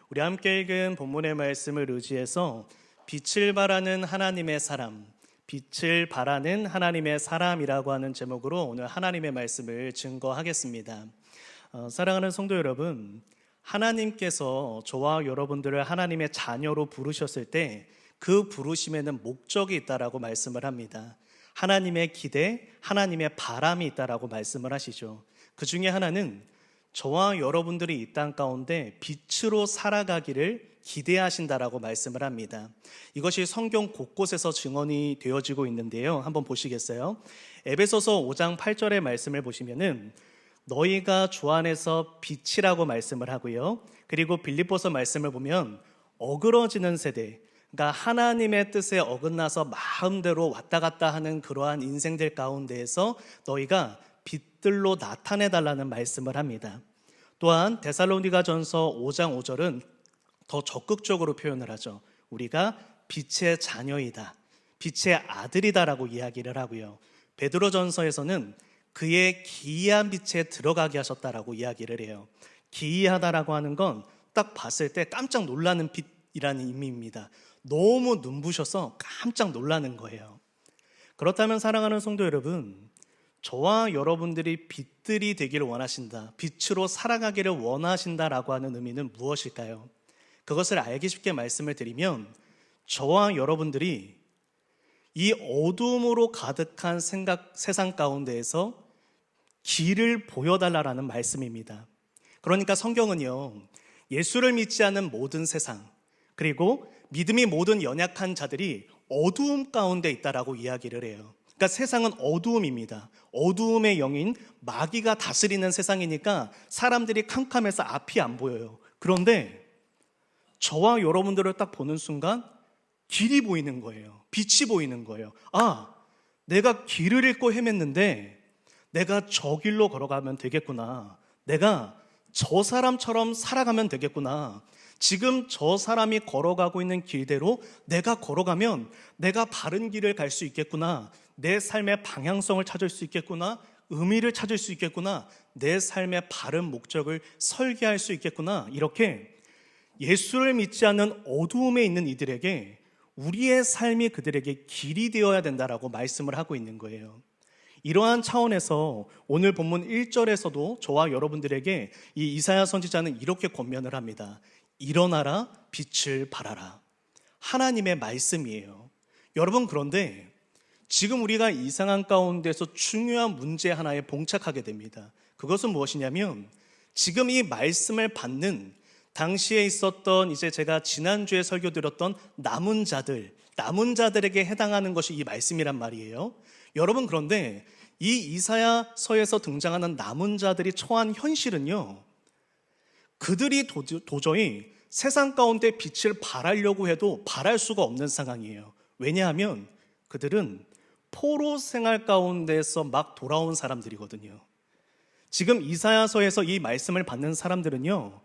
우리 함께 읽은 본문의 말씀을 의지해서 빛을 발하는 하나님의 사람, 빛을 발하는 하나님의 사람이라고 하는 제목으로 오늘 하나님의 말씀을 증거하겠습니다. 사랑하는 성도 여러분, 하나님께서 저와 여러분들을 하나님의 자녀로 부르셨을 때 그 부르심에는 목적이 있다라고 말씀을 합니다. 하나님의 기대, 하나님의 바람이 있다라고 말씀을 하시죠. 그 중에 하나는 저와 여러분들이 이 땅 가운데 빛으로 살아가기를 기대하신다라고 말씀을 합니다. 이것이 성경 곳곳에서 증언이 되어지고 있는데요. 한번 보시겠어요? 에베소서 5장 8절의 말씀을 보시면은 너희가 주 안에서 빛이라고 말씀을 하고요. 그리고 빌립보서 말씀을 보면 어그러지는 세대, 그러니까 하나님의 뜻에 어긋나서 마음대로 왔다 갔다 하는 그러한 인생들 가운데에서 너희가 빛들로 나타내달라는 말씀을 합니다. 또한 데살로니가전서 5장 5절은 더 적극적으로 표현을 하죠. 우리가 빛의 자녀이다, 빛의 아들이다라고 이야기를 하고요. 베드로전서에서는 그의 기이한 빛에 들어가게 하셨다라고 이야기를 해요. 기이하다라고 하는 건 딱 봤을 때 깜짝 놀라는 빛이라는 의미입니다. 너무 눈부셔서 깜짝 놀라는 거예요. 그렇다면 사랑하는 성도 여러분, 저와 여러분들이 빛들이 되기를 원하신다, 빛으로 살아가기를 원하신다라고 하는 의미는 무엇일까요? 그것을 알기 쉽게 말씀을 드리면 저와 여러분들이 이 어둠으로 가득한 세상 가운데에서 길을 보여달라는 말씀입니다. 그러니까 성경은요, 예수를 믿지 않은 모든 세상, 그리고 믿음이 모든 연약한 자들이 어두움 가운데 있다라고 이야기를 해요. 그러니까 세상은 어두움입니다. 어두움의 영인 마귀가 다스리는 세상이니까 사람들이 캄캄해서 앞이 안 보여요. 그런데 저와 여러분들을 딱 보는 순간 길이 보이는 거예요. 빛이 보이는 거예요. 아, 내가 길을 잃고 헤맸는데 내가 저 길로 걸어가면 되겠구나. 내가 저 사람처럼 살아가면 되겠구나. 지금 저 사람이 걸어가고 있는 길대로 내가 걸어가면 내가 바른 길을 갈 수 있겠구나. 내 삶의 방향성을 찾을 수 있겠구나. 의미를 찾을 수 있겠구나. 내 삶의 바른 목적을 설계할 수 있겠구나. 이렇게 예수를 믿지 않는 어두움에 있는 이들에게 우리의 삶이 그들에게 길이 되어야 된다라고 말씀을 하고 있는 거예요. 이러한 차원에서 오늘 본문 1절에서도 저와 여러분들에게 이 이사야 선지자는 이렇게 권면을 합니다. 일어나라, 빛을 발하라. 하나님의 말씀이에요. 여러분, 그런데 지금 우리가 이 상황 가운데서 중요한 문제 하나에 봉착하게 됩니다. 그것은 무엇이냐면 지금 이 말씀을 받는 당시에 있었던, 이제 제가 지난주에 설교드렸던 남은 자들에게 해당하는 것이 이 말씀이란 말이에요. 여러분, 그런데 이 이사야서에서 등장하는 남은 자들이 처한 현실은요, 그들이 도저히 세상 가운데 빛을 발하려고 해도 발할 수가 없는 상황이에요. 왜냐하면 그들은 포로 생활 가운데서 막 돌아온 사람들이거든요. 지금 이사야서에서 이 말씀을 받는 사람들은요,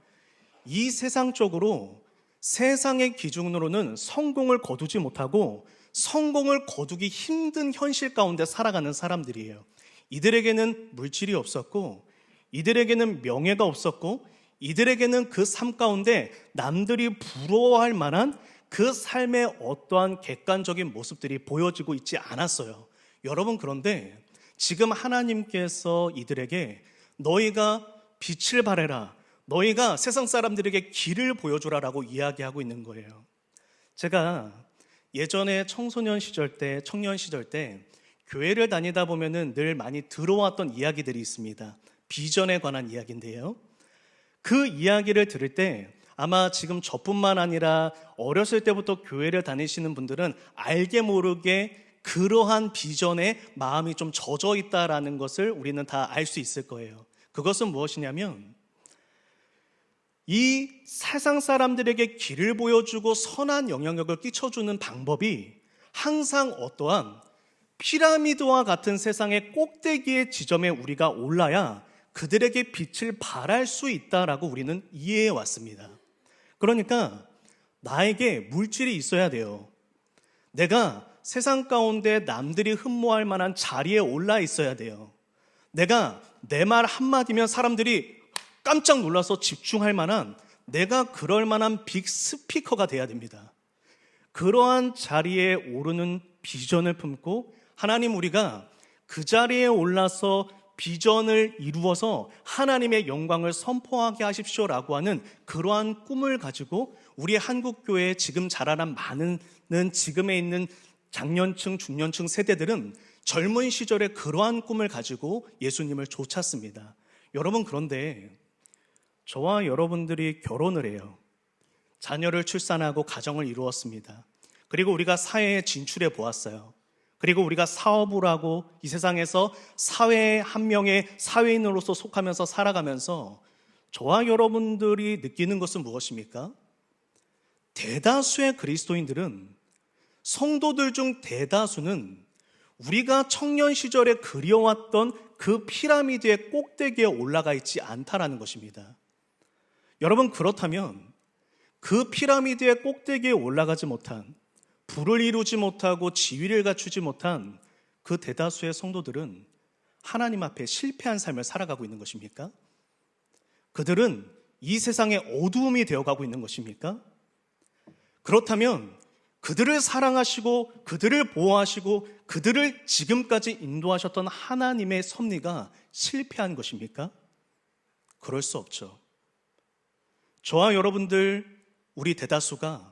이 세상 쪽으로 세상의 기준으로는 성공을 거두지 못하고 성공을 거두기 힘든 현실 가운데 살아가는 사람들이에요. 이들에게는 물질이 없었고, 이들에게는 명예가 없었고, 이들에게는 그 삶 가운데 남들이 부러워할 만한 그 삶의 어떠한 객관적인 모습들이 보여지고 있지 않았어요. 여러분, 그런데 지금 하나님께서 이들에게 너희가 빛을 발해라, 너희가 세상 사람들에게 길을 보여주라라고 이야기하고 있는 거예요. 제가 예전에 청년 시절 때 교회를 다니다 보면은 늘 많이 들어왔던 이야기들이 있습니다. 비전에 관한 이야기인데요. 그 이야기를 들을 때 아마 지금 저뿐만 아니라 어렸을 때부터 교회를 다니시는 분들은 알게 모르게 그러한 비전에 마음이 좀 젖어 있다라는 것을 우리는 다 알 수 있을 거예요. 그것은 무엇이냐면 이 세상 사람들에게 길을 보여주고 선한 영향력을 끼쳐주는 방법이 항상 어떠한 피라미드와 같은 세상의 꼭대기의 지점에 우리가 올라야 그들에게 빛을 발할 수 있다라고 우리는 이해해 왔습니다. 그러니까 나에게 물질이 있어야 돼요. 내가 세상 가운데 남들이 흠모할 만한 자리에 올라 있어야 돼요. 내가 내 말 한마디면 사람들이 깜짝 놀라서 집중할 만한 내가 그럴 만한 빅 스피커가 돼야 됩니다. 그러한 자리에 오르는 비전을 품고 하나님, 우리가 그 자리에 올라서 비전을 이루어서 하나님의 영광을 선포하게 하십시오라고 하는 그러한 꿈을 가지고 우리 한국교회에 지금 자라난 많은 지금에 있는 장년층, 중년층 세대들은 젊은 시절에 그러한 꿈을 가지고 예수님을 쫓았습니다. 여러분, 그런데 저와 여러분들이 결혼을 해요. 자녀를 출산하고 가정을 이루었습니다. 그리고 우리가 사회에 진출해 보았어요. 그리고 우리가 사업을 하고 이 세상에서 사회의 한 명의 사회인으로서 속하면서 살아가면서 저와 여러분들이 느끼는 것은 무엇입니까? 대다수의 그리스도인들은, 성도들 중 대다수는 우리가 청년 시절에 그려왔던 그 피라미드의 꼭대기에 올라가 있지 않다라는 것입니다. 여러분, 그렇다면 그 피라미드의 꼭대기에 올라가지 못한, 부를 이루지 못하고 지위를 갖추지 못한 그 대다수의 성도들은 하나님 앞에 실패한 삶을 살아가고 있는 것입니까? 그들은 이 세상의 어두움이 되어가고 있는 것입니까? 그렇다면 그들을 사랑하시고 그들을 보호하시고 그들을 지금까지 인도하셨던 하나님의 섭리가 실패한 것입니까? 그럴 수 없죠. 저와 여러분들, 우리 대다수가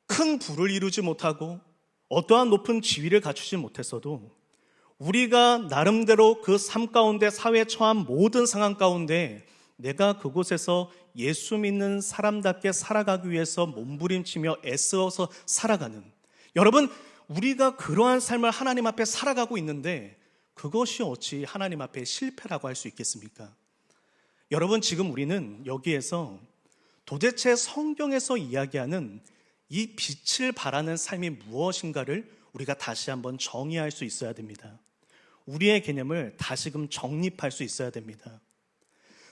큰 부를 이루지 못하고 어떠한 높은 지위를 갖추지 못했어도 우리가 나름대로 그 삶 가운데, 사회에 처한 모든 상황 가운데 내가 그곳에서 예수 믿는 사람답게 살아가기 위해서 몸부림치며 애써서 살아가는, 여러분, 우리가 그러한 삶을 하나님 앞에 살아가고 있는데 그것이 어찌 하나님 앞에 실패라고 할 수 있겠습니까? 여러분, 지금 우리는 여기에서 도대체 성경에서 이야기하는 이 빛을 발하는 삶이 무엇인가를 우리가 다시 한번 정의할 수 있어야 됩니다. 우리의 개념을 다시금 정립할 수 있어야 됩니다.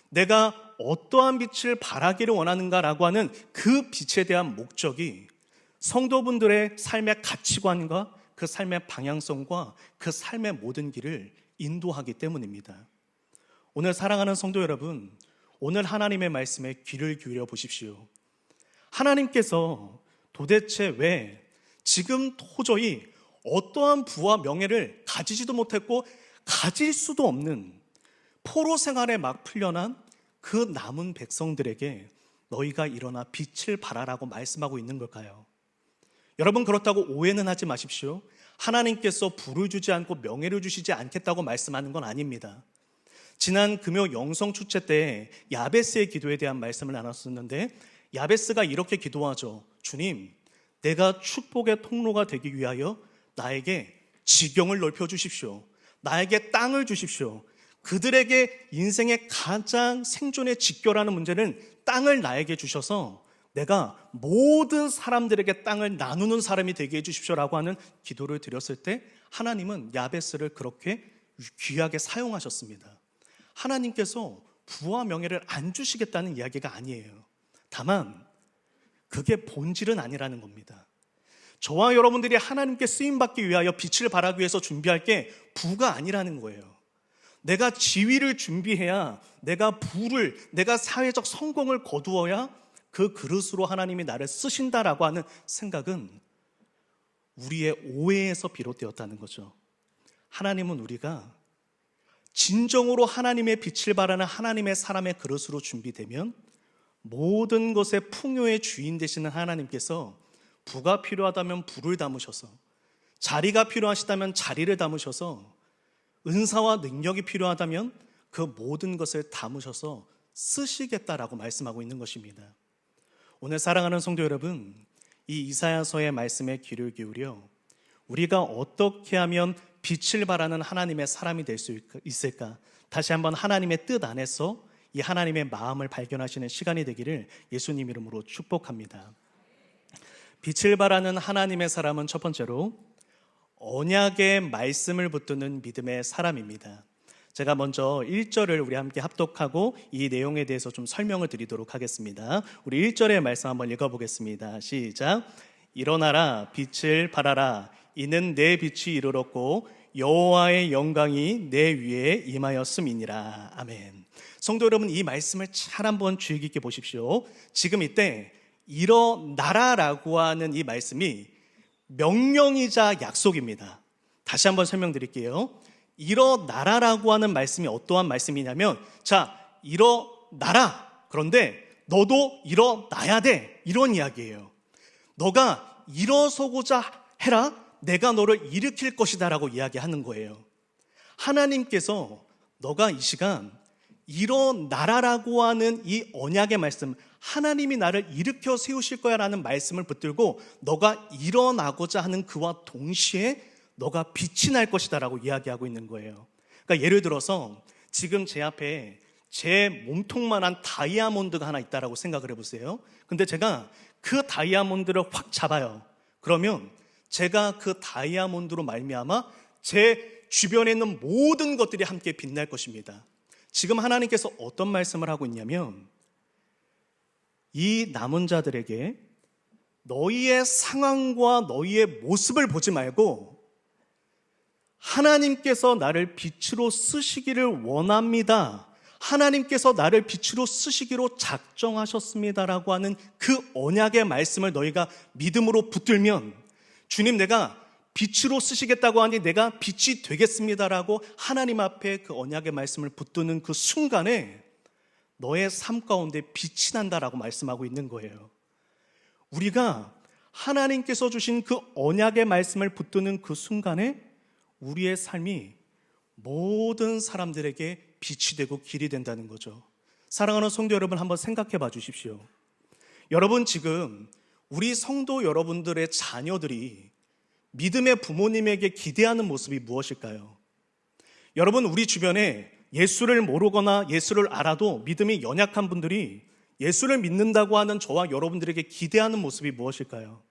내가 어떠한 빛을 발하기를 원하는가라고 하는 그 빛에 대한 목적이 성도분들의 삶의 가치관과 그 삶의 방향성과 그 삶의 모든 길을 인도하기 때문입니다. 오늘 사랑하는 성도 여러분, 오늘 하나님의 말씀에 귀를 기울여 보십시오. 하나님께서 도대체 왜 지금 도저히 어떠한 부와 명예를 가지지도 못했고 가질 수도 없는 포로 생활에 막 풀려난 그 남은 백성들에게 너희가 일어나 빛을 발하라고 말씀하고 있는 걸까요? 여러분, 그렇다고 오해는 하지 마십시오. 하나님께서 부를 주지 않고 명예를 주시지 않겠다고 말씀하는 건 아닙니다. 지난 금요 영성 축제 때 야베스의 기도에 대한 말씀을 나눴었는데, 야베스가 이렇게 기도하죠. 주님, 내가 축복의 통로가 되기 위하여 나에게 지경을 넓혀 주십시오. 나에게 땅을 주십시오. 그들에게 인생의 가장 생존에 직결하는 문제는 땅을 나에게 주셔서 내가 모든 사람들에게 땅을 나누는 사람이 되게 해주십시오라고 하는 기도를 드렸을 때 하나님은 야베스를 그렇게 귀하게 사용하셨습니다. 하나님께서 부와 명예를 안 주시겠다는 이야기가 아니에요. 다만 그게 본질은 아니라는 겁니다. 저와 여러분들이 하나님께 쓰임받기 위하여 빛을 발하기 위해서 준비할 게 부가 아니라는 거예요. 내가 지위를 준비해야, 내가 부를, 내가 사회적 성공을 거두어야 그 그릇으로 하나님이 나를 쓰신다라고 하는 생각은 우리의 오해에서 비롯되었다는 거죠. 하나님은 우리가 진정으로 하나님의 빛을 발하는 하나님의 사람의 그릇으로 준비되면 모든 것의 풍요의 주인 되시는 하나님께서 부가 필요하다면 부를 담으셔서, 자리가 필요하시다면 자리를 담으셔서, 은사와 능력이 필요하다면 그 모든 것을 담으셔서 쓰시겠다라고 말씀하고 있는 것입니다. 오늘 사랑하는 성도 여러분, 이 이사야서의 말씀에 귀를 기울여 우리가 어떻게 하면 빛을 발하는 하나님의 사람이 될 수 있을까? 다시 한번 하나님의 뜻 안에서 이 하나님의 마음을 발견하시는 시간이 되기를 예수님 이름으로 축복합니다. 빛을 발하는 하나님의 사람은 첫 번째로 언약의 말씀을 붙드는 믿음의 사람입니다. 제가 먼저 1절을 우리 함께 합독하고 이 내용에 대해서 좀 설명을 드리도록 하겠습니다. 우리 1절의 말씀 한번 읽어보겠습니다. 시작. 일어나라, 빛을 발하라. 이는 내 빛이 이르렀고 여호와의 영광이 내 위에 임하였음이니라. 아멘. 성도 여러분, 이 말씀을 잘 한번 주의 깊게 보십시오. 지금 이때 일어나라라고 하는 이 말씀이 명령이자 약속입니다. 다시 한번 설명드릴게요. 일어나라라고 하는 말씀이 어떠한 말씀이냐면, 자, 일어나라. 그런데 너도 일어나야 돼. 이런 이야기예요. 너가 일어서고자 해라. 내가 너를 일으킬 것이다 라고 이야기하는 거예요. 하나님께서 너가 이 시간 일어나라라고 하는 이 언약의 말씀, 하나님이 나를 일으켜 세우실 거야 라는 말씀을 붙들고 너가 일어나고자 하는 그와 동시에 너가 빛이 날 것이다 라고 이야기하고 있는 거예요. 그러니까 예를 들어서 지금 제 앞에 제 몸통만한 다이아몬드가 하나 있다라고 생각을 해보세요. 근데 제가 그 다이아몬드를 확 잡아요. 그러면 제가 그 다이아몬드로 말미암아 제 주변에 있는 모든 것들이 함께 빛날 것입니다. 지금 하나님께서 어떤 말씀을 하고 있냐면, 이 남은 자들에게 너희의 상황과 너희의 모습을 보지 말고 하나님께서 나를 빛으로 쓰시기를 원합니다. 하나님께서 나를 빛으로 쓰시기로 작정하셨습니다라고 하는 그 언약의 말씀을 너희가 믿음으로 붙들면, 주님 내가 빛으로 쓰시겠다고 하니 내가 빛이 되겠습니다라고 하나님 앞에 그 언약의 말씀을 붙드는 그 순간에 너의 삶 가운데 빛이 난다라고 말씀하고 있는 거예요. 우리가 하나님께서 주신 그 언약의 말씀을 붙드는 그 순간에 우리의 삶이 모든 사람들에게 빛이 되고 길이 된다는 거죠. 사랑하는 성도 여러분, 한번 생각해 봐 주십시오. 여러분, 지금 우리 성도 여러분들의 자녀들이 믿음의 부모님에게 기대하는 모습이 무엇일까요? 여러분, 우리 주변에 예수를 모르거나 예수를 알아도 믿음이 연약한 분들이 예수를 믿는다고 하는 저와 여러분들에게 기대하는 모습이 무엇일까요?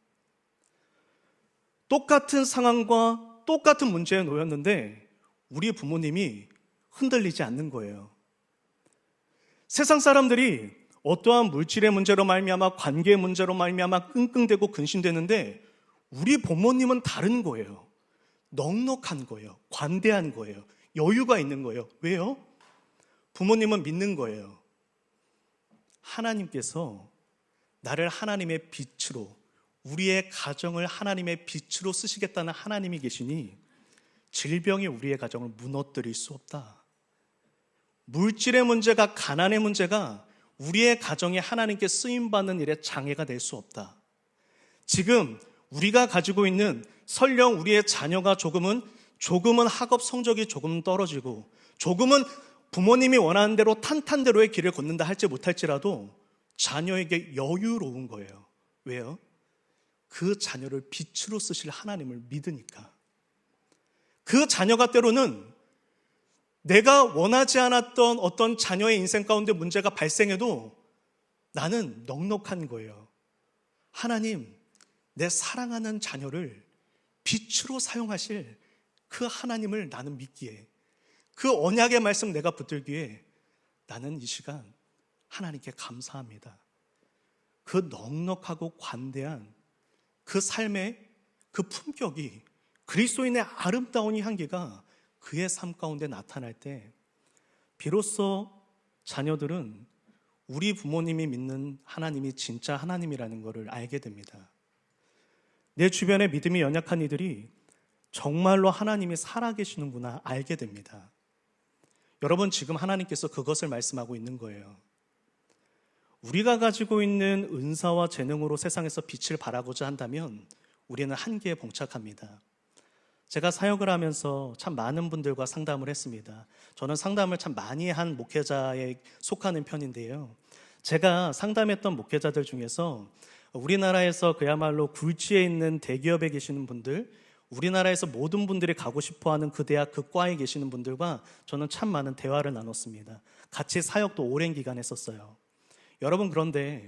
똑같은 상황과 똑같은 문제에 놓였는데 우리 부모님이 흔들리지 않는 거예요. 세상 사람들이 어떠한 물질의 문제로 말미암아 관계의 문제로 말미암아 끙끙대고 근심되는데 우리 부모님은 다른 거예요. 넉넉한 거예요. 관대한 거예요. 여유가 있는 거예요. 왜요? 부모님은 믿는 거예요. 하나님께서 나를 하나님의 빛으로, 우리의 가정을 하나님의 빛으로 쓰시겠다는 하나님이 계시니 질병이 우리의 가정을 무너뜨릴 수 없다. 물질의 문제가, 가난의 문제가 우리의 가정이 하나님께 쓰임받는 일에 장애가 될 수 없다. 지금 우리가 가지고 있는, 설령 우리의 자녀가 조금은 학업 성적이 조금 떨어지고 조금은 부모님이 원하는 대로 탄탄대로의 길을 걷는다 할지 못할지라도 자녀에게 여유로운 거예요. 왜요? 그 자녀를 빛으로 쓰실 하나님을 믿으니까. 그 자녀가 때로는 내가 원하지 않았던 어떤 자녀의 인생 가운데 문제가 발생해도 나는 넉넉한 거예요. 하나님, 내 사랑하는 자녀를 빛으로 사용하실 그 하나님을 나는 믿기에, 그 언약의 말씀 내가 붙들기에 나는 이 시간 하나님께 감사합니다. 그 넉넉하고 관대한 그 삶의 그 품격이, 그리스도인의 아름다운 이 향기가 그의 삶 가운데 나타날 때 비로소 자녀들은 우리 부모님이 믿는 하나님이 진짜 하나님이라는 것을 알게 됩니다. 내 주변에 믿음이 연약한 이들이 정말로 하나님이 살아계시는구나 알게 됩니다. 여러분, 지금 하나님께서 그것을 말씀하고 있는 거예요. 우리가 가지고 있는 은사와 재능으로 세상에서 빛을 발하고자 한다면 우리는 한계에 봉착합니다. 제가 사역을 하면서 참 많은 분들과 상담을 했습니다. 저는 상담을 참 많이 한 목회자에 속하는 편인데요. 제가 상담했던 목회자들 중에서 우리나라에서 그야말로 굴지에 있는 대기업에 계시는 분들, 우리나라에서 모든 분들이 가고 싶어하는 그 대학, 그 과에 계시는 분들과 저는 참 많은 대화를 나눴습니다. 같이 사역도 오랜 기간 했었어요. 여러분, 그런데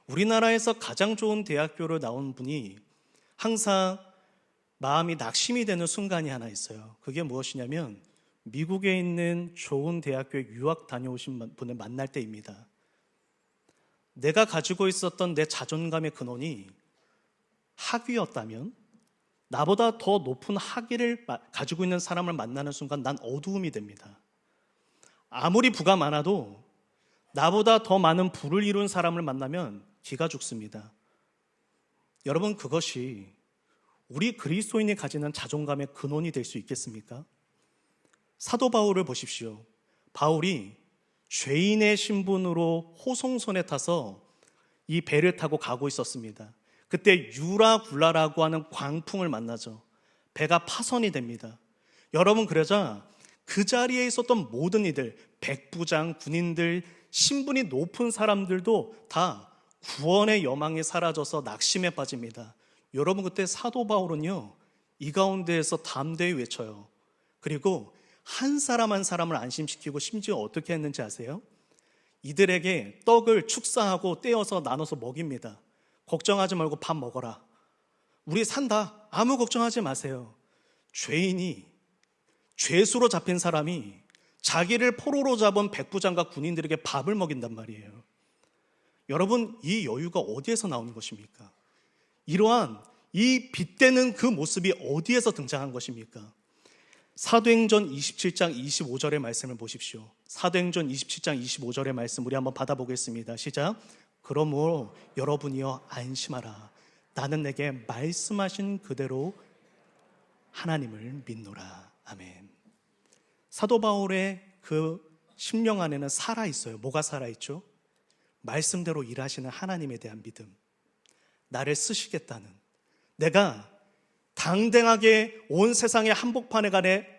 우리나라에서 가장 좋은 대학교를 나온 분이 항상 마음이 낙심이 되는 순간이 하나 있어요. 그게 무엇이냐면 미국에 있는 좋은 대학교에 유학 다녀오신 분을 만날 때입니다. 내가 가지고 있었던 내 자존감의 근원이 학위였다면, 나보다 더 높은 학위를 가지고 있는 사람을 만나는 순간 난 어두움이 됩니다. 아무리 부가 많아도 나보다 더 많은 부를 이룬 사람을 만나면 기가 죽습니다. 여러분, 그것이 우리 그리스도인이 가지는 자존감의 근원이 될 수 있겠습니까? 사도 바울을 보십시오. 바울이 죄인의 신분으로 호송선에 타서 이 배를 타고 가고 있었습니다. 그때 유라굴라라고 하는 광풍을 만나죠. 배가 파선이 됩니다. 여러분, 그러자 그 자리에 있었던 모든 이들, 백부장, 군인들, 신분이 높은 사람들도 다 구원의 여망이 사라져서 낙심에 빠집니다. 여러분, 그때 사도 바울은요, 이 가운데에서 담대히 외쳐요. 그리고 한 사람 한 사람을 안심시키고 심지어 어떻게 했는지 아세요? 이들에게 떡을 축사하고 떼어서 나눠서 먹입니다. 걱정하지 말고 밥 먹어라. 우리 산다. 아무 걱정하지 마세요. 죄인이, 죄수로 잡힌 사람이 자기를 포로로 잡은 백부장과 군인들에게 밥을 먹인단 말이에요. 여러분, 이 여유가 어디에서 나오는 것입니까? 이러한 이 빗대는 그 모습이 어디에서 등장한 것입니까? 사도행전 27장 25절의 말씀을 보십시오. 사도행전 27장 25절의 말씀 우리 한번 받아보겠습니다. 시작. 그러므로 여러분이여 안심하라. 나는 내게 말씀하신 그대로 하나님을 믿노라. 아멘. 사도 바울의 그 심령 안에는 살아있어요. 뭐가 살아있죠? 말씀대로 일하시는 하나님에 대한 믿음. 나를 쓰시겠다는, 내가 당당하게 온 세상의 한복판에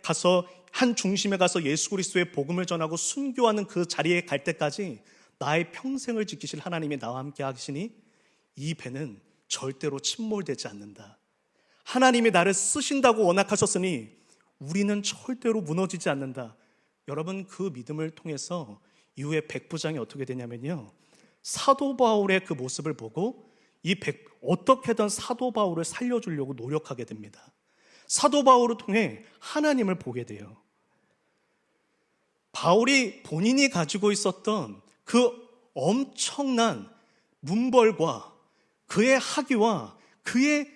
가서 한 중심에 가서 예수 그리스도의 복음을 전하고 순교하는 그 자리에 갈 때까지 나의 평생을 지키실 하나님이 나와 함께 하시니 이 배는 절대로 침몰되지 않는다. 하나님이 나를 쓰신다고 원하셨으니 우리는 절대로 무너지지 않는다. 여러분, 그 믿음을 통해서 이후에 백부장이 어떻게 되냐면요, 사도 바울의 그 모습을 보고 어떻게든 사도 바울을 살려주려고 노력하게 됩니다. 사도 바울을 통해 하나님을 보게 돼요. 바울이 본인이 가지고 있었던 그 엄청난 문벌과 그의 학위와 그의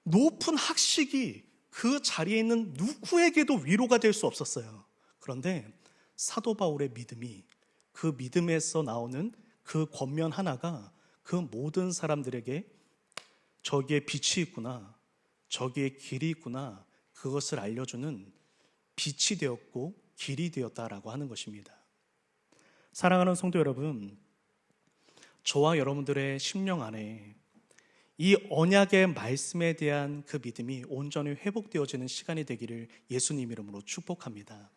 높은 학식이 그 자리에 있는 누구에게도 위로가 될 수 없었어요. 그런데 사도 바울의 믿음이, 그 믿음에서 나오는 그 권면 하나가 그 모든 사람들에게 저기에 빛이 있구나, 저기에 길이 있구나, 그것을 알려주는 빛이 되었고 길이 되었다라고 하는 것입니다. 사랑하는 성도 여러분, 저와 여러분들의 심령 안에 이 언약의 말씀에 대한 그 믿음이 온전히 회복되어지는 시간이 되기를 예수님 이름으로 축복합니다.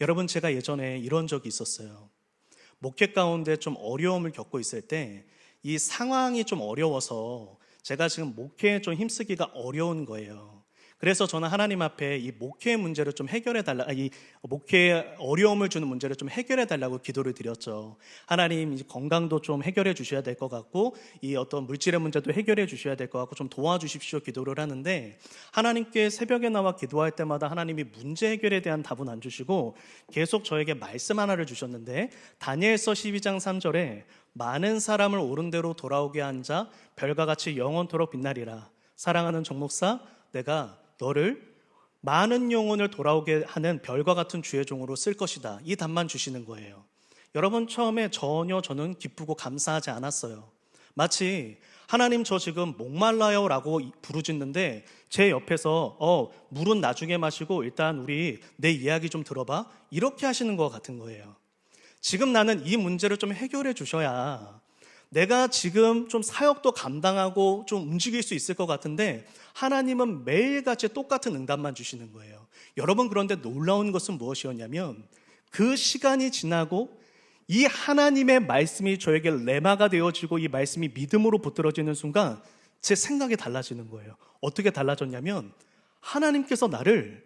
여러분, 제가 예전에 이런 적이 있었어요. 목회 가운데 좀 어려움을 겪고 있을 때 이 상황이 좀 어려워서 제가 지금 목회에 좀 힘쓰기가 어려운 거예요. 그래서 저는 하나님 앞에 이 목회의 문제를 좀 해결해달라, 이 목회에 어려움을 주는 문제를 좀 해결해달라고 기도를 드렸죠. 하나님, 건강도 좀 해결해 주셔야 될 것 같고, 이 어떤 물질의 문제도 해결해 주셔야 될 것 같고, 좀 도와주십시오 기도를 하는데, 하나님께 새벽에 나와 기도할 때마다 하나님이 문제 해결에 대한 답은 안 주시고 계속 저에게 말씀 하나를 주셨는데, 다니엘서 12장 3절에 많은 사람을 옳은 대로 돌아오게 한 자 별과 같이 영원토록 빛나리라. 사랑하는 정 목사, 내가 너를 많은 영혼을 돌아오게 하는 별과 같은 주의 종으로 쓸 것이다. 이 답만 주시는 거예요. 여러분, 처음에 전혀 저는 기쁘고 감사하지 않았어요. 마치 하나님, 저 지금 목말라요 라고 부르짖는데 제 옆에서 물은 나중에 마시고 일단 우리 내 이야기 좀 들어봐, 이렇게 하시는 것 같은 거예요. 지금 나는 이 문제를 좀 해결해 주셔야 내가 지금 좀 사역도 감당하고 좀 움직일 수 있을 것 같은데 하나님은 매일같이 똑같은 응답만 주시는 거예요. 여러분, 그런데 놀라운 것은 무엇이었냐면 그 시간이 지나고 이 하나님의 말씀이 저에게 레마가 되어지고 이 말씀이 믿음으로 붙들어지는 순간 제 생각이 달라지는 거예요. 어떻게 달라졌냐면 하나님께서 나를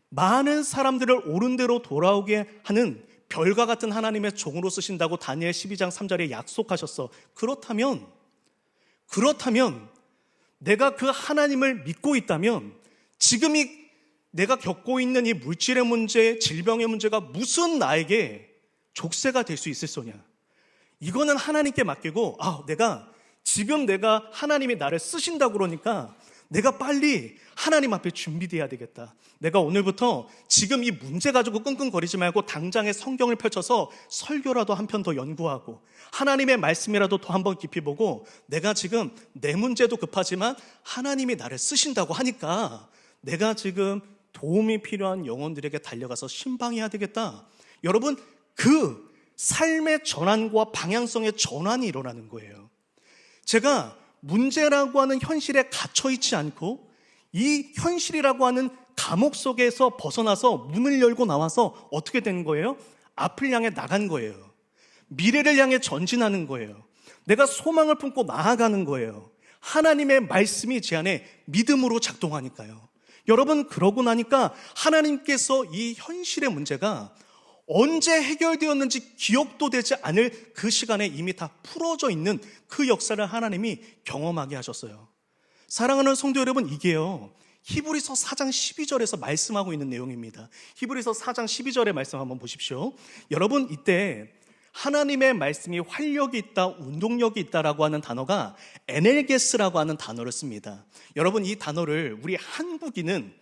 많은 사람들을 옳은 대로 돌아오게 하는 별과 같은 하나님의 종으로 쓰신다고 다니엘 12장 3절에 약속하셨어. 그렇다면 내가 그 하나님을 믿고 있다면 지금 내가 겪고 있는 이 물질의 문제, 질병의 문제가 무슨 나에게 족쇄가 될 수 있을 소냐. 이거는 하나님께 맡기고 내가 하나님이 나를 쓰신다고 그러니까 내가 빨리 하나님 앞에 준비돼야 되겠다. 내가 오늘부터 지금 이 문제 가지고 끙끙거리지 말고 당장에 성경을 펼쳐서 설교라도 한 편 더 연구하고 하나님의 말씀이라도 더 한번 깊이 보고 내가 지금 내 문제도 급하지만 하나님이 나를 쓰신다고 하니까 내가 지금 도움이 필요한 영혼들에게 달려가서 신방해야 되겠다. 여러분, 그 삶의 전환과 방향성의 전환이 일어나는 거예요. 제가 문제라고 하는 현실에 갇혀있지 않고 이 현실이라고 하는 감옥 속에서 벗어나서 문을 열고 나와서 어떻게 된 거예요? 앞을 향해 나간 거예요. 미래를 향해 전진하는 거예요. 내가 소망을 품고 나아가는 거예요. 하나님의 말씀이 제 안에 믿음으로 작동하니까요. 여러분, 그러고 나니까 하나님께서 이 현실의 문제가 언제 해결되었는지 기억도 되지 않을 그 시간에 이미 다 풀어져 있는 그 역사를 하나님이 경험하게 하셨어요. 사랑하는 성도 여러분, 이게요, 히브리서 4장 12절에서 말씀하고 있는 내용입니다. 히브리서 4장 12절의 말씀 한번 보십시오. 여러분, 이때 하나님의 말씀이 활력이 있다, 운동력이 있다라고 하는 단어가 에넬게스라고 하는 단어를 씁니다. 여러분, 이 단어를 우리 한국인은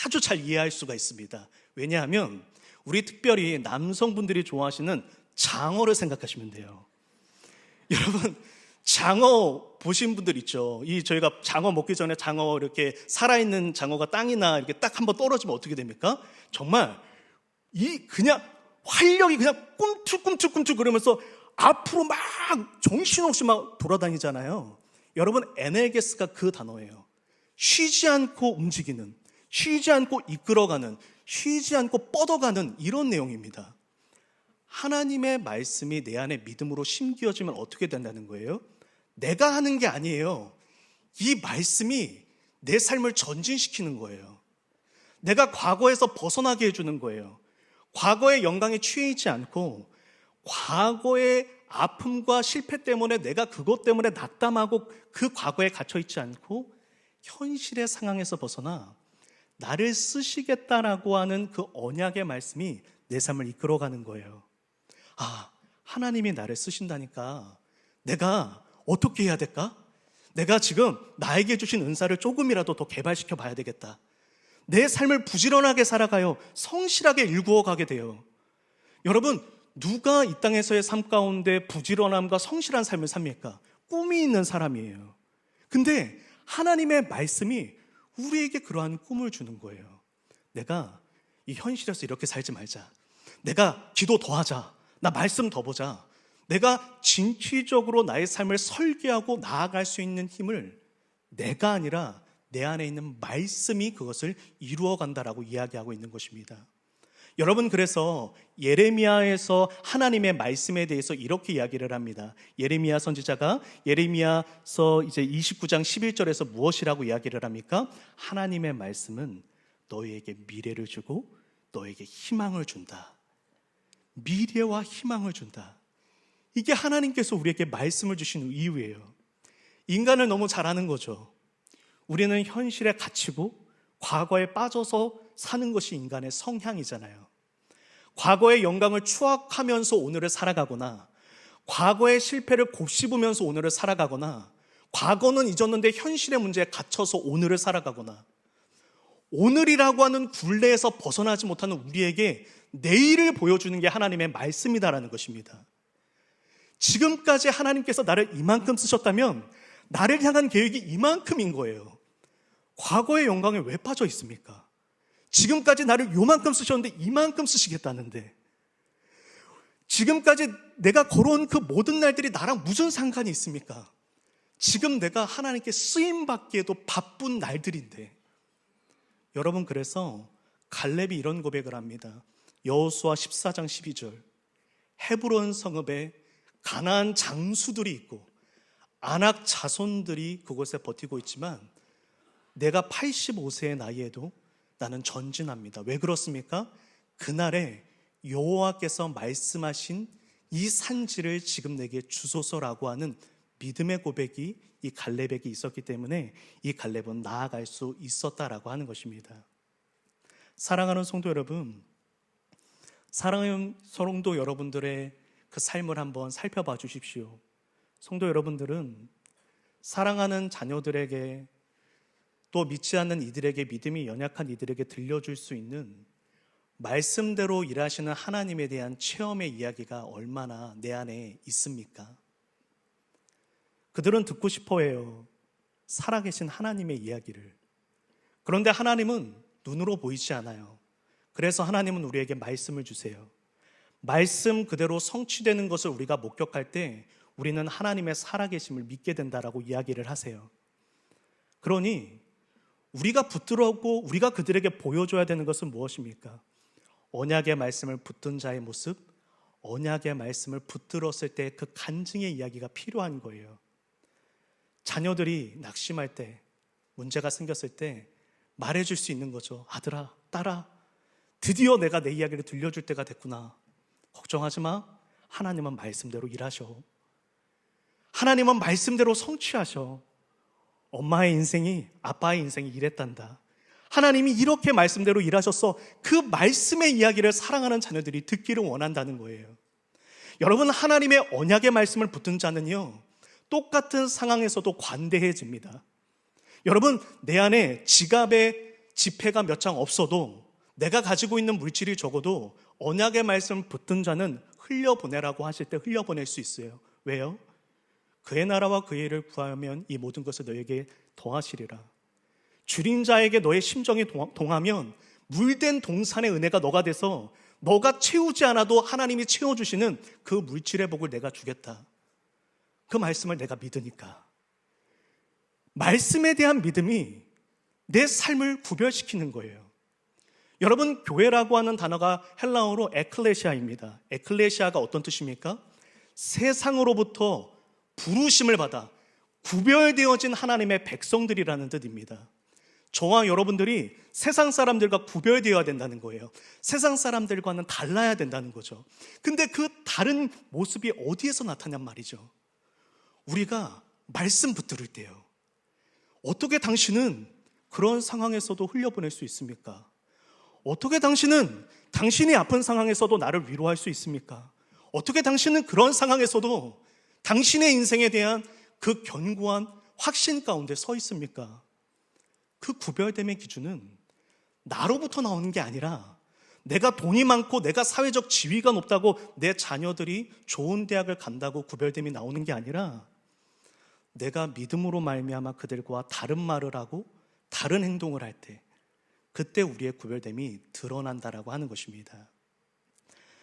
아주 잘 이해할 수가 있습니다. 왜냐하면 우리 특별히 남성분들이 좋아하시는 장어를 생각하시면 돼요. 여러분, 장어 보신 분들 있죠? 저희가 장어 먹기 전에 장어 이렇게 살아있는 장어가 땅이나 이렇게 딱 한번 떨어지면 어떻게 됩니까? 정말 그냥 활력이 그냥 꿈틀꿈틀 그러면서 앞으로 막 정신없이 막 돌아다니잖아요. 여러분, 에넬게스가 그 단어예요. 쉬지 않고 움직이는, 쉬지 않고 이끌어가는, 쉬지 않고 뻗어가는 이런 내용입니다. 하나님의 말씀이 내 안에 믿음으로 심기어지면 어떻게 된다는 거예요? 내가 하는 게 아니에요. 이 말씀이 내 삶을 전진시키는 거예요. 내가 과거에서 벗어나게 해주는 거예요. 과거의 영광에 취해 있지 않고 과거의 아픔과 실패 때문에 내가 그것 때문에 낙담하고 그 과거에 갇혀 있지 않고 현실의 상황에서 벗어나 나를 쓰시겠다라고 하는 그 언약의 말씀이 내 삶을 이끌어가는 거예요. 하나님이 나를 쓰신다니까 내가 어떻게 해야 될까? 내가 지금 나에게 주신 은사를 조금이라도 더 개발시켜 봐야 되겠다. 내 삶을 부지런하게 살아가요. 성실하게 일구어 가게 돼요. 여러분, 누가 이 땅에서의 삶 가운데 부지런함과 성실한 삶을 삽니까? 꿈이 있는 사람이에요. 근데 하나님의 말씀이 우리에게 그러한 꿈을 주는 거예요. 내가 이 현실에서 이렇게 살지 말자. 내가 기도 더 하자. 나 말씀 더 보자. 내가 진취적으로 나의 삶을 설계하고 나아갈 수 있는 힘을 내가 아니라 내 안에 있는 말씀이 그것을 이루어 간다라고 이야기하고 있는 것입니다. 여러분, 그래서 예레미야에서 하나님의 말씀에 대해서 이렇게 이야기를 합니다. 예레미야 선지자가 예레미야서 이제 29장 11절에서 무엇이라고 이야기를 합니까? 하나님의 말씀은 너희에게 미래를 주고 너에게 희망을 준다. 미래와 희망을 준다. 이게 하나님께서 우리에게 말씀을 주신 이유예요. 인간을 너무 잘 아는 거죠. 우리는 현실에 갇히고 과거에 빠져서 사는 것이 인간의 성향이잖아요. 과거의 영광을 추억하면서 오늘을 살아가거나 과거의 실패를 곱씹으면서 오늘을 살아가거나 과거는 잊었는데 현실의 문제에 갇혀서 오늘을 살아가거나 오늘이라고 하는 굴레에서 벗어나지 못하는 우리에게 내일을 보여주는 게 하나님의 말씀이다라는 것입니다. 지금까지 하나님께서 나를 이만큼 쓰셨다면 나를 향한 계획이 이만큼인 거예요. 과거의 영광에 왜 빠져 있습니까? 지금까지 나를 요만큼 쓰셨는데 이만큼 쓰시겠다는데 지금까지 내가 걸어온 그 모든 날들이 나랑 무슨 상관이 있습니까? 지금 내가 하나님께 쓰임받기에도 바쁜 날들인데 여러분, 그래서 갈렙이 이런 고백을 합니다. 여호수아 14장 12절 헤브론 성읍에 가나안 장수들이 있고 아낙 자손들이 그곳에 버티고 있지만 내가 85세의 나이에도 나는 전진합니다. 왜 그렇습니까? 그날에 여호와께서 말씀하신 이 산지를 지금 내게 주소서라고 하는 믿음의 고백이 이 갈렙에게 있었기 때문에 이 갈렙은 나아갈 수 있었다라고 하는 것입니다. 사랑하는 성도 여러분, 사랑하는 성도 여러분들의 그 삶을 한번 살펴봐 주십시오. 성도 여러분들은 사랑하는 자녀들에게 또 믿지 않는 이들에게, 믿음이 연약한 이들에게 들려줄 수 있는 말씀대로 일하시는 하나님에 대한 체험의 이야기가 얼마나 내 안에 있습니까? 그들은 듣고 싶어해요. 살아계신 하나님의 이야기를. 그런데 하나님은 눈으로 보이지 않아요. 그래서 하나님은 우리에게 말씀을 주세요. 말씀 그대로 성취되는 것을 우리가 목격할 때 우리는 하나님의 살아계심을 믿게 된다라고 이야기를 하세요. 그러니 우리가 붙들었고 우리가 그들에게 보여줘야 되는 것은 무엇입니까? 언약의 말씀을 붙든 자의 모습, 언약의 말씀을 붙들었을 때 그 간증의 이야기가 필요한 거예요. 자녀들이 낙심할 때, 문제가 생겼을 때 말해줄 수 있는 거죠. 아들아, 딸아, 드디어 내가 내 이야기를 들려줄 때가 됐구나. 걱정하지 마. 하나님은 말씀대로 일하셔. 하나님은 말씀대로 성취하셔. 엄마의 인생이, 아빠의 인생이 이랬단다. 하나님이 이렇게 말씀대로 일하셨어. 그 말씀의 이야기를 사랑하는 자녀들이 듣기를 원한다는 거예요. 여러분, 하나님의 언약의 말씀을 붙든 자는요, 똑같은 상황에서도 관대해집니다. 여러분, 내 안에 지갑에 지폐가 몇 장 없어도, 내가 가지고 있는 물질이 적어도 언약의 말씀을 붙든 자는 흘려보내라고 하실 때 흘려보낼 수 있어요. 왜요? 그의 나라와 그의 일을 구하면 이 모든 것을 너에게 더하시리라. 줄인 자에게 너의 심정이 동하면 물된 동산의 은혜가 너가 돼서 너가 채우지 않아도 하나님이 채워주시는 그 물질의 복을 내가 주겠다. 그 말씀을 내가 믿으니까. 말씀에 대한 믿음이 내 삶을 구별시키는 거예요. 여러분, 교회라고 하는 단어가 헬라어로 에클레시아입니다. 에클레시아가 어떤 뜻입니까? 세상으로부터 부르심을 받아 구별되어진 하나님의 백성들이라는 뜻입니다. 저와 여러분들이 세상 사람들과 구별되어야 된다는 거예요. 세상 사람들과는 달라야 된다는 거죠. 근데 그 다른 모습이 어디에서 나타난 말이죠? 우리가 말씀 붙들을 때요. 어떻게 당신은 그런 상황에서도 흘려보낼 수 있습니까? 어떻게 당신은 당신이 아픈 상황에서도 나를 위로할 수 있습니까? 어떻게 당신은 그런 상황에서도 당신의 인생에 대한 그 견고한 확신 가운데 서 있습니까? 그 구별됨의 기준은 나로부터 나오는 게 아니라, 내가 돈이 많고 내가 사회적 지위가 높다고 내 자녀들이 좋은 대학을 간다고 구별됨이 나오는 게 아니라, 내가 믿음으로 말미암아 그들과 다른 말을 하고 다른 행동을 할 때, 그때 우리의 구별됨이 드러난다라고 하는 것입니다.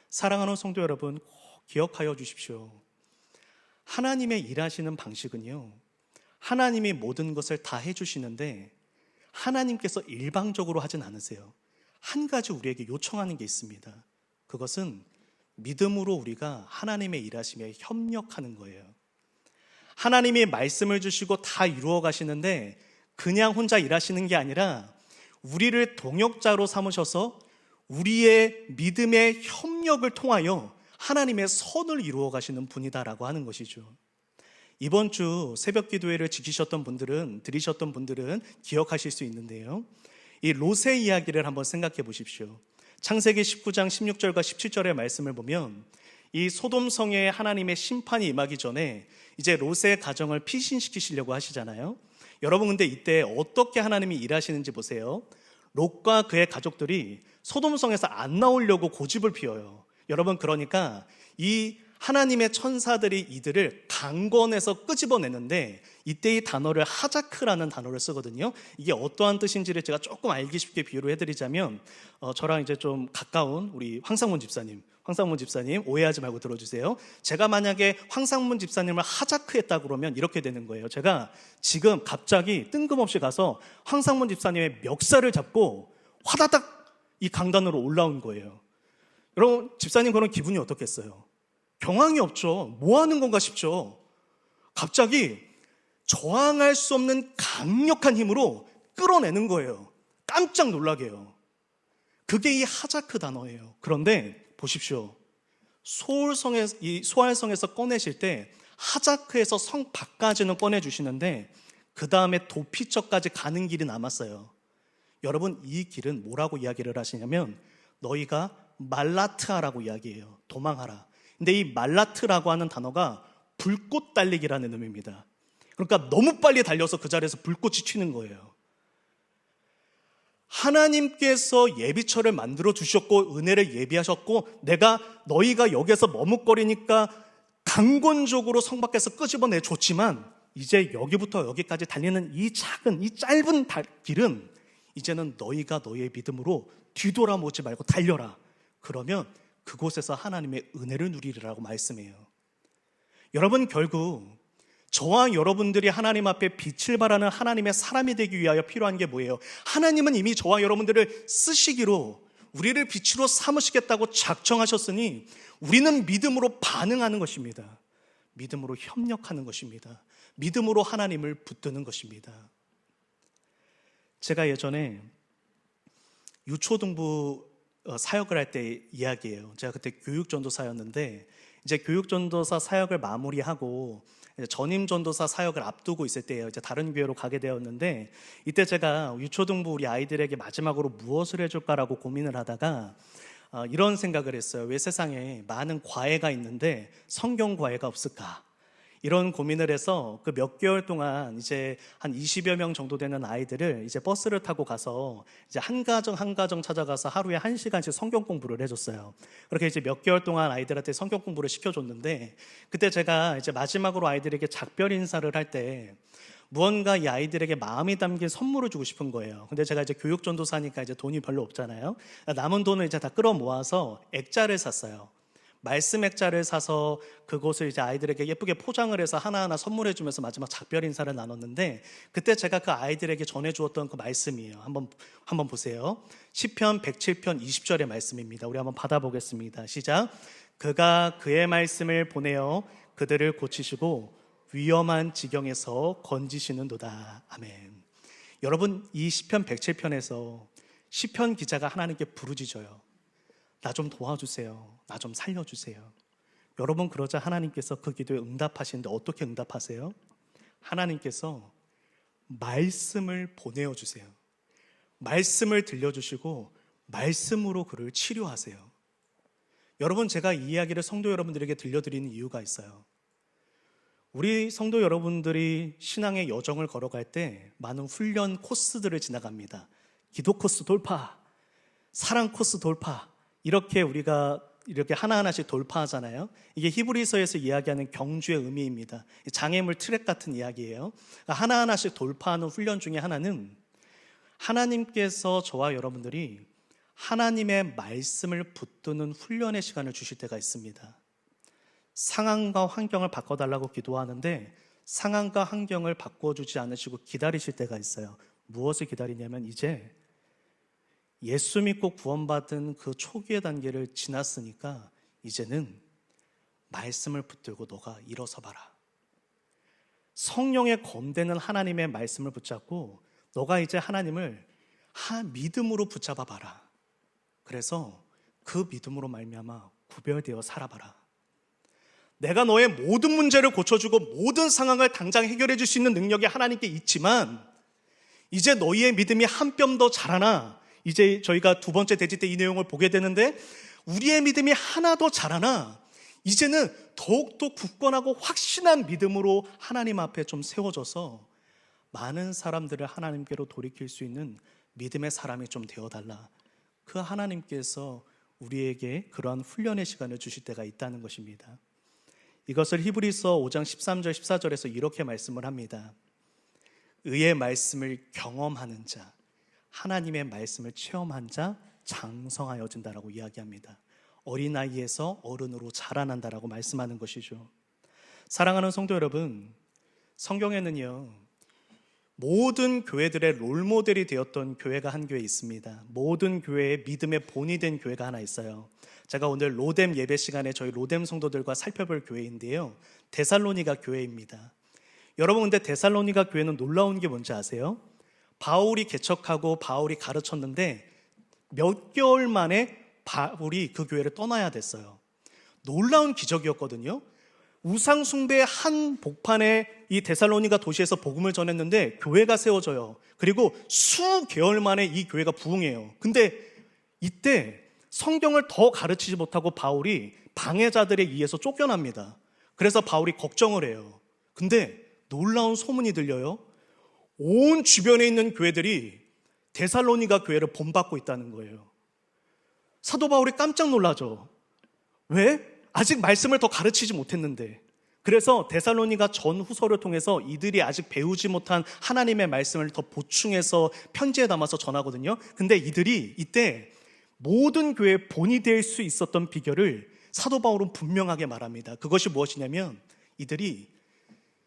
사랑하는 성도 여러분, 꼭 기억하여 주십시오. 하나님의 일하시는 방식은요, 하나님이 모든 것을 다 해주시는데 하나님께서 일방적으로 하진 않으세요. 한 가지 우리에게 요청하는 게 있습니다. 그것은 믿음으로 우리가 하나님의 일하심에 협력하는 거예요. 하나님이 말씀을 주시고 다 이루어 가시는데 그냥 혼자 일하시는 게 아니라 우리를 동역자로 삼으셔서 우리의 믿음의 협력을 통하여 하나님의 선을 이루어 가시는 분이다라고 하는 것이죠. 이번 주 새벽 기도회를 지키셨던 분들은, 들으셨던 분들은 기억하실 수 있는데요, 이 롯의 이야기를 한번 생각해 보십시오. 창세기 19장 16절과 17절의 말씀을 보면 이 소돔성에 하나님의 심판이 임하기 전에 이제 롯의 가정을 피신시키시려고 하시잖아요. 여러분, 근데 이때 어떻게 하나님이 일하시는지 보세요. 롯과 그의 가족들이 소돔성에서 안 나오려고 고집을 피워요. 여러분, 그러니까 이 하나님의 천사들이 이들을 강권에서 끄집어내는데, 이때 이 단어를 하자크라는 단어를 쓰거든요. 이게 어떠한 뜻인지를 제가 조금 알기 쉽게 비유를 해드리자면, 저랑 이제 좀 가까운 우리 황상문 집사님 오해하지 말고 들어주세요. 제가 만약에 황상문 집사님을 하자크했다 그러면 이렇게 되는 거예요. 제가 지금 갑자기 뜬금없이 가서 황상문 집사님의 멱살을 잡고 화다닥 이 강단으로 올라온 거예요. 여러분, 집사님 그런 기분이 어떻겠어요? 경황이 없죠. 뭐 하는 건가 싶죠. 갑자기 저항할 수 없는 강력한 힘으로 끌어내는 거예요. 깜짝 놀라게요. 그게 이 하자크 단어예요. 그런데 보십시오. 소알성에서 꺼내실 때 하자크에서 성 밖까지는 꺼내주시는데 그 다음에 도피처까지 가는 길이 남았어요. 여러분, 이 길은 뭐라고 이야기를 하시냐면 너희가 말라트하라고 이야기해요. 도망하라. 근데 이 말라트라고 하는 단어가 불꽃 달리기라는 의미입니다. 그러니까 너무 빨리 달려서 그 자리에서 불꽃이 튀는 거예요. 하나님께서 예비처를 만들어 주셨고 은혜를 예비하셨고 내가 너희가 여기서 머뭇거리니까 강권적으로 성 밖에서 끄집어내 줬지만 이제 여기부터 여기까지 달리는 이 작은 이 짧은 길은 이제는 너희가 너희의 믿음으로 뒤돌아보지 말고 달려라. 그러면 그곳에서 하나님의 은혜를 누리리라고 말씀해요. 여러분, 결국 저와 여러분들이 하나님 앞에 빛을 발하는 하나님의 사람이 되기 위하여 필요한 게 뭐예요? 하나님은 이미 저와 여러분들을 쓰시기로 우리를 빛으로 삼으시겠다고 작정하셨으니 우리는 믿음으로 반응하는 것입니다. 믿음으로 협력하는 것입니다. 믿음으로 하나님을 붙드는 것입니다. 제가 예전에 유초등부 사역을 할 때 이야기예요. 제가 그때 교육전도사였는데 이제 교육전도사 사역을 마무리하고 전임전도사 사역을 앞두고 있을 때예요. 이제 다른 교회로 가게 되었는데 이때 제가 유초등부 우리 아이들에게 마지막으로 무엇을 해줄까라고 고민을 하다가 이런 생각을 했어요. 왜 세상에 많은 과외가 있는데 성경 과외가 없을까? 이런 고민을 해서 그 몇 개월 동안 이제 한 20여 명 정도 되는 아이들을 이제 버스를 타고 가서 이제 한 가정 찾아가서 하루에 1시간씩 성경 공부를 해줬어요. 그렇게 이제 몇 개월 동안 아이들한테 성경 공부를 시켜줬는데 그때 제가 이제 마지막으로 아이들에게 작별 인사를 할 때 무언가 이 아이들에게 마음이 담긴 선물을 주고 싶은 거예요. 근데 제가 이제 교육전도사니까 이제 돈이 별로 없잖아요. 남은 돈을 이제 다 끌어 모아서 액자를 샀어요. 말씀 액자를 사서 그곳을 이제 아이들에게 예쁘게 포장을 해서 하나하나 선물해 주면서 마지막 작별 인사를 나눴는데 그때 제가 그 아이들에게 전해 주었던 그 말씀이에요. 한번 보세요. 시편 107편 20절의 말씀입니다. 우리 한번 받아보겠습니다. 시작. 그가 그의 말씀을 보내어 그들을 고치시고 위험한 지경에서 건지시는도다. 아멘. 여러분, 이 시편 107편에서 시편 기자가 하나님께 부르짖어요. 나 좀 도와주세요. 나 좀 살려주세요. 여러분, 그러자 하나님께서 그 기도에 응답하시는데 어떻게 응답하세요? 하나님께서 말씀을 보내어 주세요. 말씀을 들려주시고 말씀으로 그를 치료하세요. 여러분, 제가 이 이야기를 성도 여러분들에게 들려드리는 이유가 있어요. 우리 성도 여러분들이 신앙의 여정을 걸어갈 때 많은 훈련 코스들을 지나갑니다. 기도 코스 돌파, 사랑 코스 돌파, 이렇게 우리가 이렇게 하나하나씩 돌파하잖아요. 이게 히브리서에서 이야기하는 경주의 의미입니다. 장애물 트랙 같은 이야기예요. 하나하나씩 돌파하는 훈련 중에 하나는 하나님께서 저와 여러분들이 하나님의 말씀을 붙드는 훈련의 시간을 주실 때가 있습니다. 상황과 환경을 바꿔달라고 기도하는데 상황과 환경을 바꿔주지 않으시고 기다리실 때가 있어요. 무엇을 기다리냐면 이제 예수 믿고 구원받은 그 초기의 단계를 지났으니까 이제는 말씀을 붙들고 너가 일어서 봐라. 성령의 검되는 하나님의 말씀을 붙잡고 너가 이제 하나님을 믿음으로 붙잡아 봐라. 그래서 그 믿음으로 말미암아 구별되어 살아봐라. 내가 너의 모든 문제를 고쳐주고 모든 상황을 당장 해결해 줄 수 있는 능력이 하나님께 있지만 이제 너희의 믿음이 한 뼘 더 자라나. 이제 저희가 두 번째 대지 때 이 내용을 보게 되는데 우리의 믿음이 하나 더 자라나 이제는 더욱더 굳건하고 확신한 믿음으로 하나님 앞에 좀 세워져서 많은 사람들을 하나님께로 돌이킬 수 있는 믿음의 사람이 좀 되어달라. 그 하나님께서 우리에게 그러한 훈련의 시간을 주실 때가 있다는 것입니다. 이것을 히브리서 5장 13절 14절에서 이렇게 말씀을 합니다. 의의 말씀을 경험하는 자, 하나님의 말씀을 체험한 자 장성하여진다라고 이야기합니다. 어린아이에서 어른으로 자라난다라고 말씀하는 것이죠. 사랑하는 성도 여러분, 성경에는요 모든 교회들의 롤모델이 되었던 교회가 한 교회 있습니다. 모든 교회의 믿음의 본이 된 교회가 하나 있어요. 제가 오늘 로뎀 예배 시간에 저희 로뎀 성도들과 살펴볼 교회인데요, 데살로니가 교회입니다. 여러분, 근데 데살로니가 교회는 놀라운 게 뭔지 아세요? 바울이 개척하고 바울이 가르쳤는데 몇 개월 만에 바울이 그 교회를 떠나야 됐어요. 놀라운 기적이었거든요. 우상 숭배의 한 복판에 이 데살로니가 도시에서 복음을 전했는데 교회가 세워져요. 그리고 수개월 만에 이 교회가 부흥해요. 근데 이때 성경을 더 가르치지 못하고 바울이 방해자들에 의해서 쫓겨납니다. 그래서 바울이 걱정을 해요. 근데 놀라운 소문이 들려요. 온 주변에 있는 교회들이 데살로니가 교회를 본받고 있다는 거예요. 사도 바울이 깜짝 놀라죠. 왜? 아직 말씀을 더 가르치지 못했는데. 그래서 데살로니가 전후서를 통해서 이들이 아직 배우지 못한 하나님의 말씀을 더 보충해서 편지에 담아서 전하거든요. 근데 이들이 이때 모든 교회의 본이 될 수 있었던 비결을 사도 바울은 분명하게 말합니다. 그것이 무엇이냐면 이들이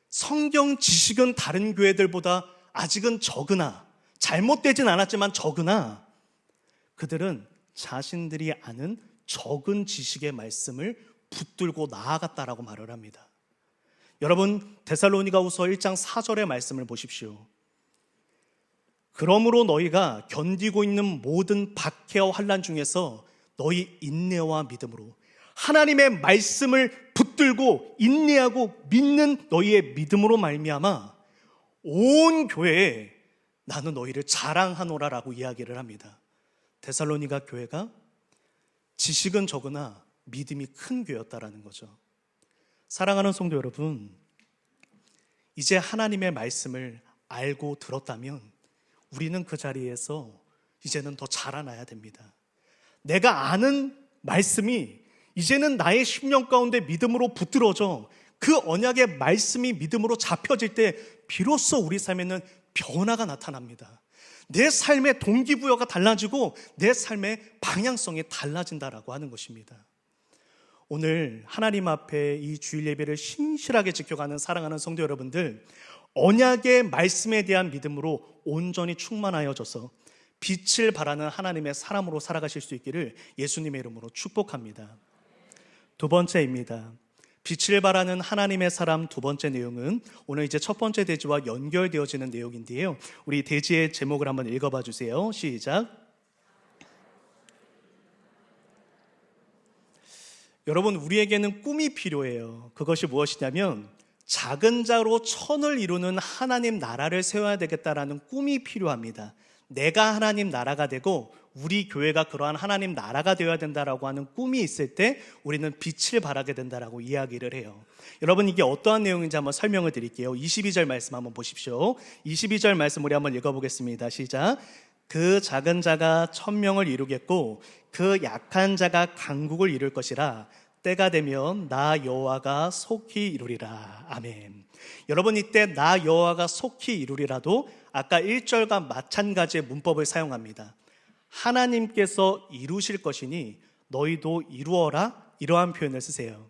성경 지식은 다른 교회들보다 아직은 적으나, 잘못되진 않았지만 적으나, 그들은 자신들이 아는 적은 지식의 말씀을 붙들고 나아갔다라고 말을 합니다. 여러분, 데살로니가후서 1장 4절의 말씀을 보십시오. 그러므로 너희가 견디고 있는 모든 박해와 환난 중에서 너희 인내와 믿음으로 하나님의 말씀을 붙들고 인내하고 믿는 너희의 믿음으로 말미암아 온 교회에 나는 너희를 자랑하노라라고 이야기를 합니다. 데살로니가 교회가 지식은 적으나 믿음이 큰 교회였다라는 거죠. 사랑하는 성도 여러분, 이제 하나님의 말씀을 알고 들었다면 우리는 그 자리에서 이제는 더 자라나야 됩니다. 내가 아는 말씀이 이제는 나의 심령 가운데 믿음으로 붙들어져 그 언약의 말씀이 믿음으로 잡혀질 때 비로소 우리 삶에는 변화가 나타납니다. 내 삶의 동기부여가 달라지고 내 삶의 방향성이 달라진다라고 하는 것입니다. 오늘 하나님 앞에 이 주일 예배를 신실하게 지켜가는 사랑하는 성도 여러분들, 언약의 말씀에 대한 믿음으로 온전히 충만하여져서 빛을 발하는 하나님의 사람으로 살아가실 수 있기를 예수님의 이름으로 축복합니다. 두 번째입니다. 빛을 발하는 하나님의 사람 두 번째 내용은 오늘 이제 첫 번째 대지와 연결되어지는 내용인데요. 우리 대지의 제목을 한번 읽어봐 주세요. 시작. 여러분, 우리에게는 꿈이 필요해요. 그것이 무엇이냐면 작은 자로 천을 이루는 하나님 나라를 세워야 되겠다라는 꿈이 필요합니다. 내가 하나님 나라가 되고 우리 교회가 그러한 하나님 나라가 되어야 된다라고 하는 꿈이 있을 때 우리는 빛을 발하게 된다라고 이야기를 해요. 여러분, 이게 어떠한 내용인지 한번 설명을 드릴게요. 22절 말씀 한번 보십시오. 22절 말씀 우리 한번 읽어보겠습니다. 시작. 그 작은 자가 1000명을 이루겠고 그 약한 자가 강국을 이룰 것이라. 때가 되면 나 여호와가 속히 이루리라. 아멘. 여러분, 이때 나 여호와가 속히 이루리라도 아까 1절과 마찬가지의 문법을 사용합니다. 하나님께서 이루실 것이니 너희도 이루어라, 이러한 표현을 쓰세요.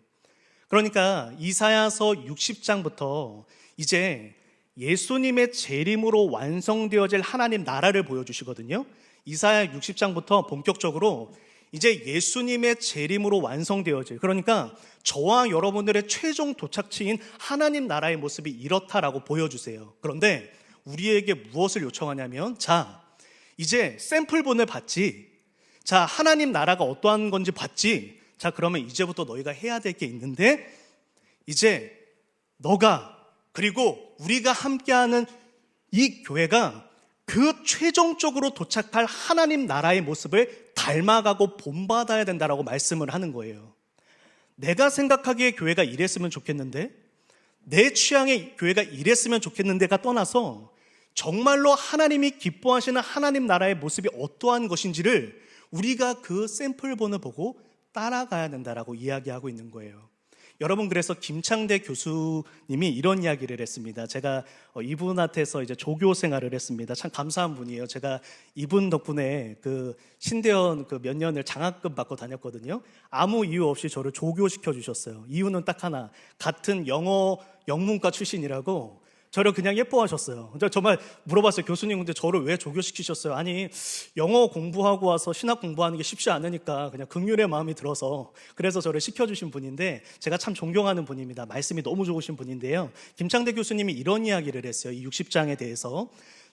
그러니까 이사야서 60장부터 이제 예수님의 재림으로 완성되어질 하나님 나라를 보여주시거든요. 이사야 60장부터 본격적으로 이제 예수님의 재림으로 완성되어질, 그러니까 저와 여러분들의 최종 도착지인 하나님 나라의 모습이 이렇다라고 보여주세요. 그런데 우리에게 무엇을 요청하냐면, 자, 이제 샘플본을 봤지? 자, 하나님 나라가 어떠한 건지 봤지? 자, 그러면 이제부터 너희가 해야 될 게 있는데, 이제 너가, 그리고 우리가 함께하는 이 교회가 그 최종적으로 도착할 하나님 나라의 모습을 닮아가고 본받아야 된다라고 말씀을 하는 거예요. 내가 생각하기에 교회가 이랬으면 좋겠는데, 내 취향의 교회가 이랬으면 좋겠는데가 떠나서 정말로 하나님이 기뻐하시는 하나님 나라의 모습이 어떠한 것인지를 우리가 그 샘플본을 보고 따라가야 된다라고 이야기하고 있는 거예요. 여러분, 그래서 김창대 교수님이 이런 이야기를 했습니다. 제가 이분한테서 이제 조교 생활을 했습니다. 참 감사한 분이에요. 제가 이분 덕분에 그 신대원 그 몇 년을 장학금 받고 다녔거든요. 아무 이유 없이 저를 조교시켜 주셨어요. 이유는 딱 하나, 같은 영어 영문과 출신이라고 저를 그냥 예뻐하셨어요. 정말 물어봤어요. 교수님, 근데 저를 왜 조교시키셨어요? 아니, 영어 공부하고 와서 신학 공부하는 게 쉽지 않으니까 그냥 긍휼의 마음이 들어서 그래서 저를 시켜주신 분인데, 제가 참 존경하는 분입니다. 말씀이 너무 좋으신 분인데요. 김창대 교수님이 이런 이야기를 했어요. 이 60장에 대해서.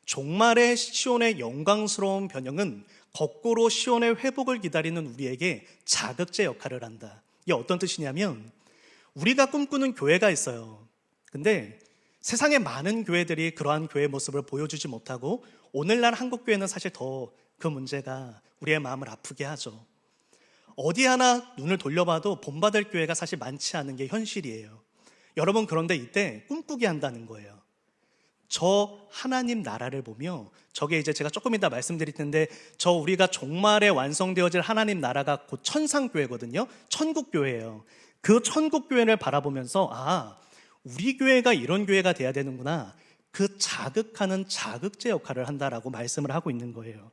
종말의 시온의 영광스러운 변형은 거꾸로 시온의 회복을 기다리는 우리에게 자극제 역할을 한다. 이게 어떤 뜻이냐면, 우리가 꿈꾸는 교회가 있어요. 근데 세상의 많은 교회들이 그러한 교회의 모습을 보여주지 못하고 오늘날 한국교회는 사실 더 그 문제가 우리의 마음을 아프게 하죠. 어디 하나 눈을 돌려봐도 본받을 교회가 사실 많지 않은 게 현실이에요. 여러분, 그런데 이때 꿈꾸게 한다는 거예요. 저 하나님 나라를 보며, 저게 이제 제가 조금 이따 말씀드릴 텐데, 저 우리가 종말에 완성되어질 하나님 나라가 곧 천상교회거든요. 천국교회예요. 그 천국교회를 바라보면서 우리 교회가 이런 교회가 돼야 되는구나, 그 자극하는 자극제 역할을 한다라고 말씀을 하고 있는 거예요.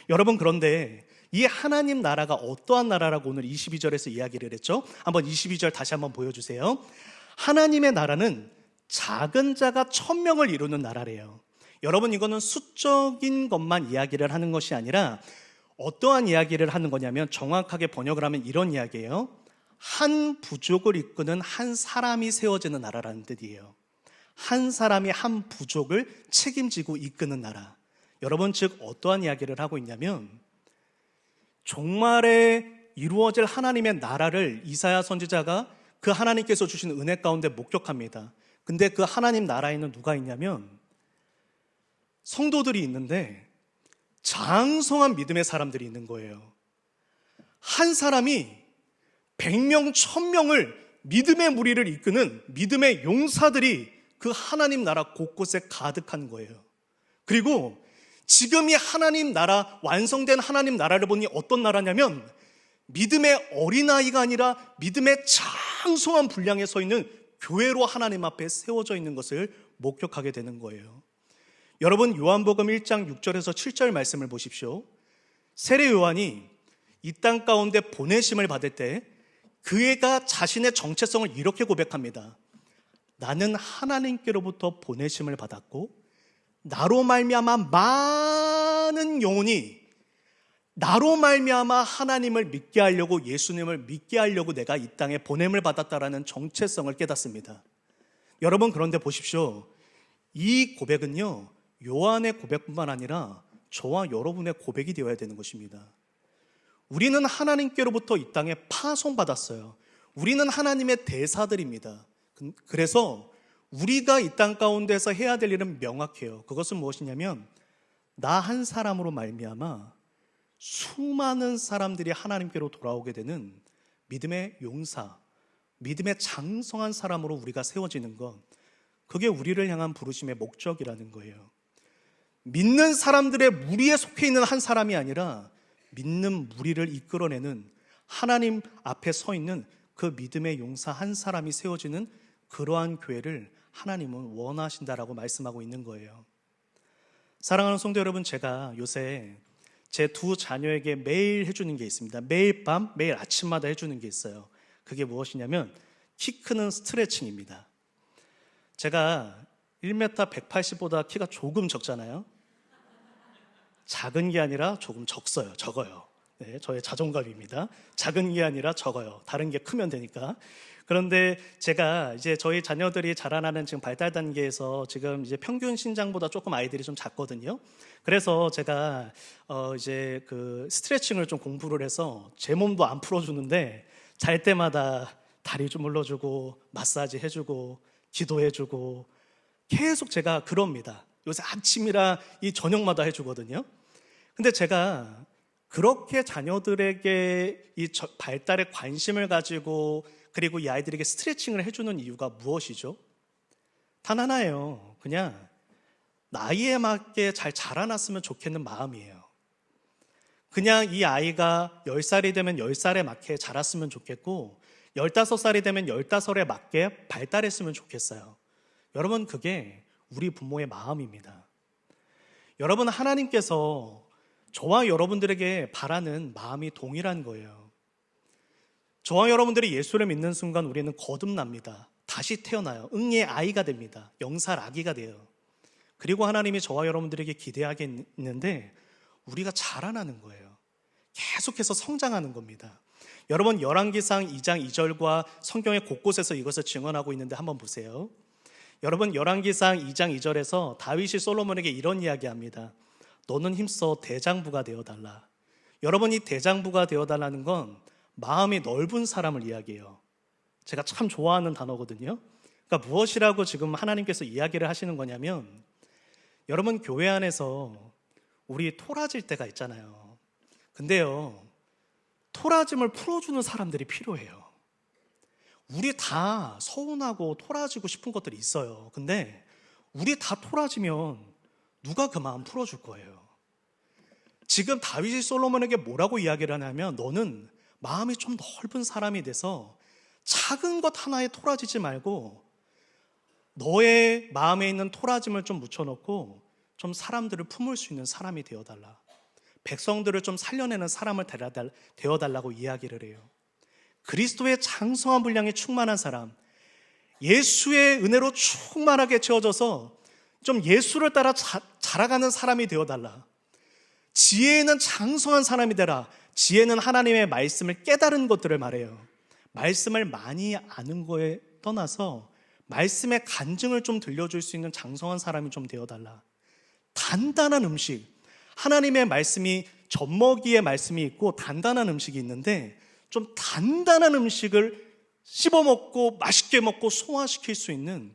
여러분, 그런데 이 하나님 나라가 어떠한 나라라고 오늘 22절에서 이야기를 했죠? 한번 22절 다시 한번 보여주세요. 하나님의 나라는 작은 자가 1000명을 이루는 나라래요. 여러분, 이거는 수적인 것만 이야기를 하는 것이 아니라 어떠한 이야기를 하는 거냐면, 정확하게 번역을 하면 이런 이야기예요. 한 부족을 이끄는 한 사람이 세워지는 나라라는 뜻이에요. 한 사람이 한 부족을 책임지고 이끄는 나라. 여러분, 즉 어떠한 이야기를 하고 있냐면, 종말에 이루어질 하나님의 나라를 이사야 선지자가 그 하나님께서 주신 은혜 가운데 목격합니다. 근데 그 하나님 나라에는 누가 있냐면 성도들이 있는데 장성한 믿음의 사람들이 있는 거예요. 한 사람이 100명, 1000명을 믿음의 무리를 이끄는 믿음의 용사들이 그 하나님 나라 곳곳에 가득한 거예요. 그리고 지금 이 하나님 나라, 완성된 하나님 나라를 보니 어떤 나라냐면, 믿음의 어린아이가 아니라 믿음의 장성한 분량에 서 있는 교회로 하나님 앞에 세워져 있는 것을 목격하게 되는 거예요. 여러분, 요한복음 1장 6절에서 7절 말씀을 보십시오. 세례 요한이 이 땅 가운데 보내심을 받을 때 그가 자신의 정체성을 이렇게 고백합니다. 나는 하나님께로부터 보내심을 받았고 나로 말미암아 많은 영혼이 나로 말미암아 하나님을 믿게 하려고, 예수님을 믿게 하려고 내가 이 땅에 보냄을 받았다라는 정체성을 깨닫습니다. 여러분, 그런데 보십시오. 이 고백은요, 요한의 고백뿐만 아니라 저와 여러분의 고백이 되어야 되는 것입니다. 우리는 하나님께로부터 이 땅에 파송받았어요. 우리는 하나님의 대사들입니다. 그래서 우리가 이 땅 가운데서 해야 될 일은 명확해요. 그것은 무엇이냐면, 나 한 사람으로 말미암아 수많은 사람들이 하나님께로 돌아오게 되는 믿음의 용사, 믿음의 장성한 사람으로 우리가 세워지는 것, 그게 우리를 향한 부르심의 목적이라는 거예요. 믿는 사람들의 무리에 속해 있는 한 사람이 아니라 믿는 무리를 이끌어내는, 하나님 앞에 서 있는 그 믿음의 용사 한 사람이 세워지는 그러한 교회를 하나님은 원하신다라고 말씀하고 있는 거예요. 사랑하는 성도 여러분, 제가 요새 제 두 자녀에게 매일 해주는 게 있습니다. 매일 밤, 매일 아침마다 해주는 게 있어요. 그게 무엇이냐면 키 크는 스트레칭입니다. 제가 1m 180보다 키가 조금 적잖아요. 작은 게 아니라 조금 적어요. 네, 저의 자존감입니다. 작은 게 아니라 적어요. 다른 게 크면 되니까. 그런데 제가 이제 저희 자녀들이 자라나는 지금 발달 단계에서 지금 이제 평균 신장보다 조금 아이들이 좀 작거든요. 그래서 제가 이제 그 스트레칭을 좀 공부를 해서 제 몸도 안 풀어주는데 잘 때마다 다리 좀 올려주고 마사지 해주고 기도해주고 계속 제가 그럽니다. 요새 아침이라 이 저녁마다 해주거든요. 근데 제가 그렇게 자녀들에게 이 발달에 관심을 가지고 그리고 이 아이들에게 스트레칭을 해주는 이유가 무엇이죠? 단 하나예요. 그냥 나이에 맞게 잘 자라났으면 좋겠는 마음이에요. 그냥 이 아이가 10살이 되면 10살에 맞게 자랐으면 좋겠고 15살이 되면 15살에 맞게 발달했으면 좋겠어요. 여러분, 그게 우리 부모의 마음입니다. 여러분, 하나님께서 저와 여러분들에게 바라는 마음이 동일한 거예요. 저와 여러분들이 예수를 믿는 순간 우리는 거듭납니다. 다시 태어나요. 응의 아이가 됩니다. 영살아기가 돼요. 그리고 하나님이 저와 여러분들에게 기대하겠는데 우리가 자라나는 거예요. 계속해서 성장하는 겁니다. 여러분, 열왕기상 2장 2절과 성경의 곳곳에서 이것을 증언하고 있는데 한번 보세요. 여러분, 열왕기상 2장 2절에서 다윗이 솔로몬에게 이런 이야기합니다. 너는 힘써 대장부가 되어달라. 여러분, 이 대장부가 되어달라는 건 마음이 넓은 사람을 이야기해요. 제가 참 좋아하는 단어거든요. 그러니까 무엇이라고 지금 하나님께서 이야기를 하시는 거냐면, 여러분, 교회 안에서 우리 토라질 때가 있잖아요. 근데요, 토라짐을 풀어주는 사람들이 필요해요. 우리 다 서운하고 토라지고 싶은 것들이 있어요. 근데 우리 다 토라지면 누가 그 마음 풀어줄 거예요? 지금 다윗이 솔로몬에게 뭐라고 이야기를 하냐면, 너는 마음이 좀 넓은 사람이 돼서 작은 것 하나에 토라지지 말고 너의 마음에 있는 토라짐을 좀 묻혀놓고 좀 사람들을 품을 수 있는 사람이 되어달라. 백성들을 좀 살려내는 사람을 되어달라고 이야기를 해요. 그리스도의 장성한 분량에 충만한 사람, 예수의 은혜로 충만하게 채워져서 좀 예수를 따라 자라가는 사람이 되어달라. 지혜는 장성한 사람이 되라. 지혜는 하나님의 말씀을 깨달은 것들을 말해요. 말씀을 많이 아는 거에 떠나서 말씀의 간증을 좀 들려줄 수 있는 장성한 사람이 좀 되어달라. 단단한 음식, 하나님의 말씀이 젖먹이의 말씀이 있고 단단한 음식이 있는데, 좀 단단한 음식을 씹어먹고 맛있게 먹고 소화시킬 수 있는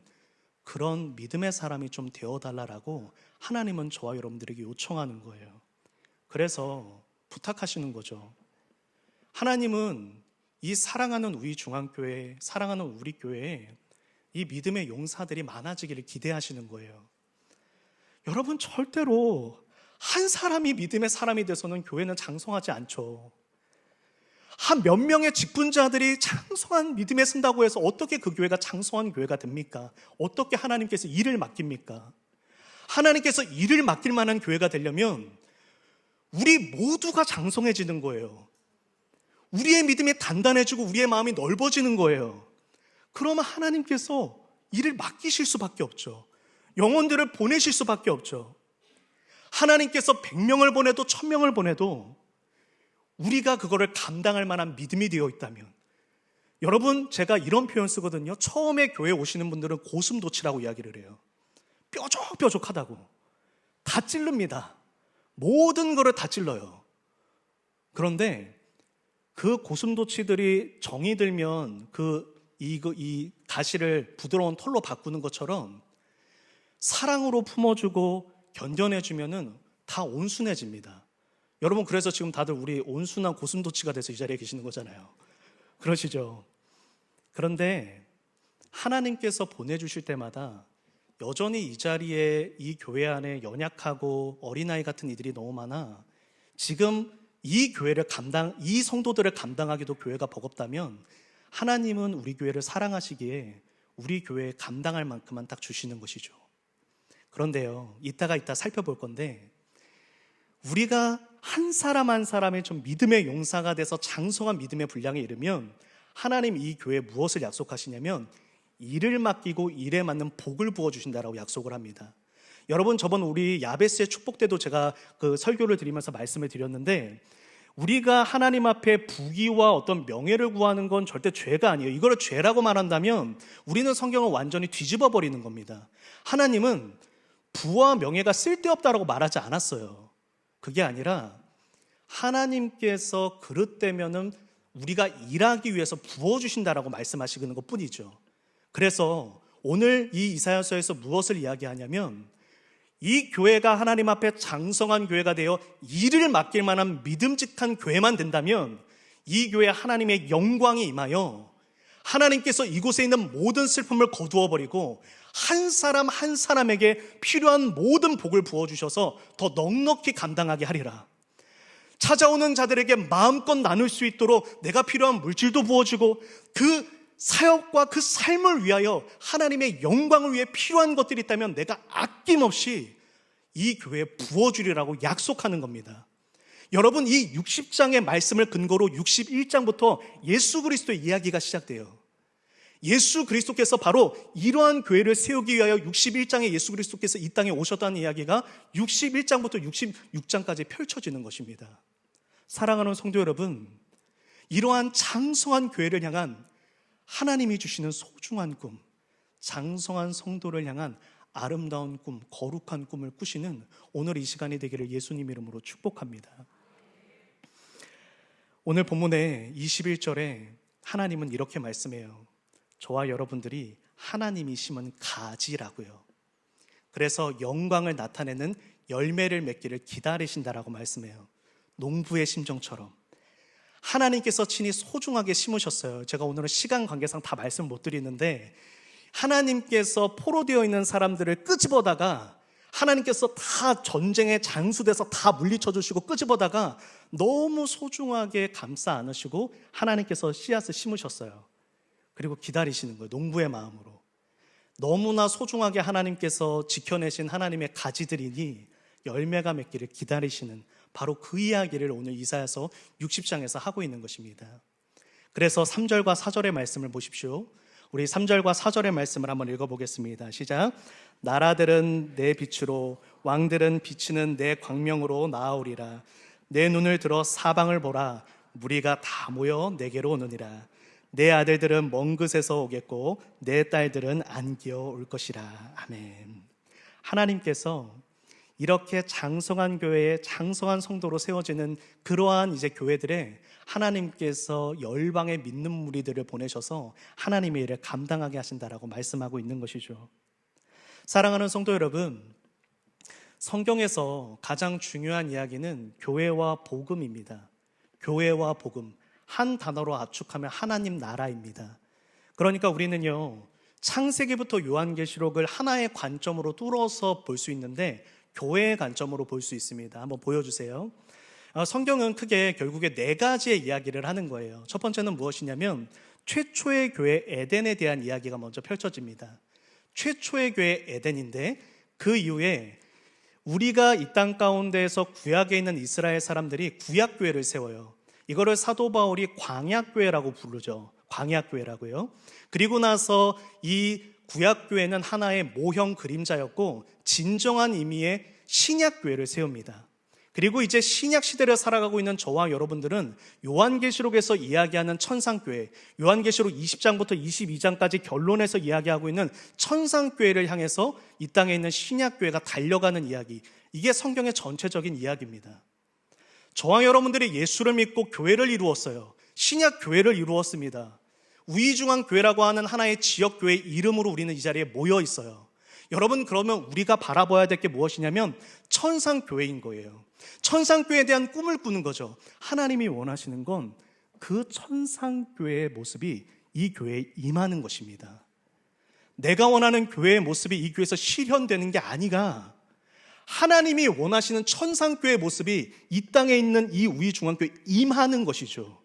그런 믿음의 사람이 좀 되어달라라고 하나님은 저와 여러분들에게 요청하는 거예요. 그래서 부탁하시는 거죠. 하나님은 이 사랑하는 우리 중앙교회, 사랑하는 우리 교회에 이 믿음의 용사들이 많아지기를 기대하시는 거예요. 여러분, 절대로 한 사람이 믿음의 사람이 돼서는 교회는 장성하지 않죠. 한 몇 명의 직분자들이 장성한 믿음에 쓴다고 해서 어떻게 그 교회가 장성한 교회가 됩니까? 어떻게 하나님께서 일을 맡깁니까? 하나님께서 일을 맡길 만한 교회가 되려면 우리 모두가 장성해지는 거예요. 우리의 믿음이 단단해지고 우리의 마음이 넓어지는 거예요. 그러면 하나님께서 일을 맡기실 수밖에 없죠. 영혼들을 보내실 수밖에 없죠. 하나님께서 100명을 보내도 1000명을 보내도 우리가 그거를 감당할 만한 믿음이 되어 있다면, 여러분, 제가 이런 표현 쓰거든요. 처음에 교회 오시는 분들은 고슴도치라고 이야기를 해요. 뾰족뾰족하다고. 다 찌릅니다. 모든 거를 다 찔러요. 그런데 그 고슴도치들이 정이 들면 이 가시를 부드러운 털로 바꾸는 것처럼 사랑으로 품어주고 견뎌내주면은 다 온순해집니다. 여러분, 그래서 지금 다들 우리 온순한 고슴도치가 돼서 이 자리에 계시는 거잖아요. 그러시죠? 그런데 하나님께서 보내주실 때마다 여전히 이 자리에 이 교회 안에 연약하고 어린아이 같은 이들이 너무 많아. 지금 이 교회를 이 성도들을 감당하기도 교회가 버겁다면 하나님은 우리 교회를 사랑하시기에 우리 교회에 감당할 만큼만 딱 주시는 것이죠. 그런데요, 이따 살펴볼 건데, 우리가 한 사람 한 사람이 좀 믿음의 용사가 돼서 장성한 믿음의 분량에 이르면 하나님 이 교회에 무엇을 약속하시냐면 일을 맡기고 일에 맞는 복을 부어주신다라고 약속을 합니다. 여러분, 저번 우리 야베스의 축복 때도 제가 그 설교를 드리면서 말씀을 드렸는데, 우리가 하나님 앞에 부귀와 어떤 명예를 구하는 건 절대 죄가 아니에요. 이걸 죄라고 말한다면 우리는 성경을 완전히 뒤집어 버리는 겁니다. 하나님은 부와 명예가 쓸데없다라고 말하지 않았어요. 그게 아니라 하나님께서 그릇되면은 우리가 일하기 위해서 부어주신다라고 말씀하시는 것 뿐이죠. 그래서 오늘 이 이사야서에서 무엇을 이야기하냐면, 이 교회가 하나님 앞에 장성한 교회가 되어 일을 맡길 만한 믿음직한 교회만 된다면 이 교회에 하나님의 영광이 임하여 하나님께서 이곳에 있는 모든 슬픔을 거두어 버리고 한 사람 한 사람에게 필요한 모든 복을 부어주셔서 더 넉넉히 감당하게 하리라. 찾아오는 자들에게 마음껏 나눌 수 있도록 내가 필요한 물질도 부어주고, 그 사역과 그 삶을 위하여 하나님의 영광을 위해 필요한 것들이 있다면 내가 아낌없이 이 교회에 부어주리라고 약속하는 겁니다. 여러분, 이 60장의 말씀을 근거로 61장부터 예수 그리스도의 이야기가 시작돼요. 예수 그리스도께서 바로 이러한 교회를 세우기 위하여 61장에 예수 그리스도께서 이 땅에 오셨다는 이야기가 61장부터 66장까지 펼쳐지는 것입니다. 사랑하는 성도 여러분, 이러한 장성한 교회를 향한 하나님이 주시는 소중한 꿈, 장성한 성도를 향한 아름다운 꿈, 거룩한 꿈을 꾸시는 오늘 이 시간이 되기를 예수님 이름으로 축복합니다. 오늘 본문의 21절에 하나님은 이렇게 말씀해요. 저와 여러분들이 하나님이 심은 가지라고요. 그래서 영광을 나타내는 열매를 맺기를 기다리신다라고 말씀해요. 농부의 심정처럼 하나님께서 친히 소중하게 심으셨어요. 제가 오늘은 시간 관계상 다 말씀 못 드리는데, 하나님께서 포로되어 있는 사람들을 끄집어다가 하나님께서 다 전쟁에 장수돼서 다 물리쳐 주시고 끄집어다가 너무 소중하게 감싸 안으시고 하나님께서 씨앗을 심으셨어요. 그리고 기다리시는 거예요. 농부의 마음으로. 너무나 소중하게 하나님께서 지켜내신 하나님의 가지들이니 열매가 맺기를 기다리시는 바로 그 이야기를 오늘 이사야서 60장에서 하고 있는 것입니다. 그래서 3절과 4절의 말씀을 보십시오. 우리 3절과 4절의 말씀을 한번 읽어보겠습니다. 시작. 나라들은 내 빛으로, 왕들은 비치는 내 광명으로 나아오리라. 내 눈을 들어 사방을 보라. 무리가 다 모여 내게로 오느니라. 내 아들들은 먼 곳에서 오겠고 내 딸들은 안기어 올 것이라. 아멘. 하나님께서 이렇게 장성한 교회에 장성한 성도로 세워지는 그러한 이제 교회들에 하나님께서 열방의 믿는 무리들을 보내셔서 하나님의 일을 감당하게 하신다라고 말씀하고 있는 것이죠. 사랑하는 성도 여러분, 성경에서 가장 중요한 이야기는 교회와 복음입니다. 교회와 복음, 한 단어로 압축하면 하나님 나라입니다. 그러니까 우리는요, 창세기부터 요한계시록을 하나의 관점으로 뚫어서 볼 수 있는데 교회의 관점으로 볼 수 있습니다. 한번 보여주세요. 성경은 크게 결국에 4가지의 이야기를 하는 거예요. 첫 번째는 무엇이냐면 최초의 교회 에덴에 대한 이야기가 먼저 펼쳐집니다. 최초의 교회 에덴인데 그 이후에 우리가 이 땅 가운데에서 구약에 있는 이스라엘 사람들이 구약교회를 세워요. 이거를 사도 바울이 광야교회라고 부르죠. 광야교회라고요. 그리고 나서 이 구약교회는 하나의 모형 그림자였고 진정한 의미의 신약교회를 세웁니다. 그리고 이제 신약 시대를 살아가고 있는 저와 여러분들은 요한계시록에서 이야기하는 천상교회, 요한계시록 20장부터 22장까지 결론에서 이야기하고 있는 천상교회를 향해서 이 땅에 있는 신약교회가 달려가는 이야기, 이게 성경의 전체적인 이야기입니다. 저와 여러분들이 예수를 믿고 교회를 이루었어요. 신약교회를 이루었습니다. 우이중앙교회라고 하는 하나의 지역교회 이름으로 우리는 이 자리에 모여 있어요. 여러분, 그러면 우리가 바라봐야 될 게 무엇이냐면 천상교회인 거예요. 천상교회에 대한 꿈을 꾸는 거죠. 하나님이 원하시는 건 그 천상교회의 모습이 이 교회에 임하는 것입니다. 내가 원하는 교회의 모습이 이 교회에서 실현되는 게 아니라 하나님이 원하시는 천상교회의 모습이 이 땅에 있는 이 우이중앙교회에 임하는 것이죠.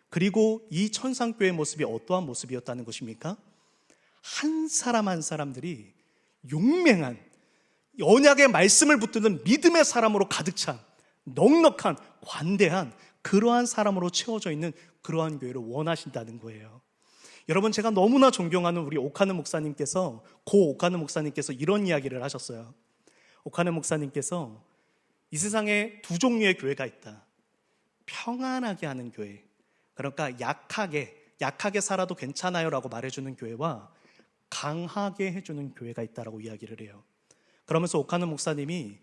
그리고 이 천상교회의 모습이 어떠한 모습이었다는 것입니까? 한 사람 한 사람들이 용맹한 언약의 말씀을 붙드는 믿음의 사람으로 가득 찬 넉넉한 관대한 그러한 사람으로 채워져 있는 그러한 교회를 원하신다는 거예요. 여러분, 제가 너무나 존경하는 우리 오카는 목사님께서 고 오카는 목사님께서 이런 이야기를 하셨어요. 오카는 목사님께서 이 세상에 2종류의 교회가 있다. 평안하게 하는 교회, 그러니까 약하게 살아도 괜찮아요 라고 말해주는 교회와 강하게 해주는 교회가 있다라고 이야기를 해요. 그러면서 오카는 목사님이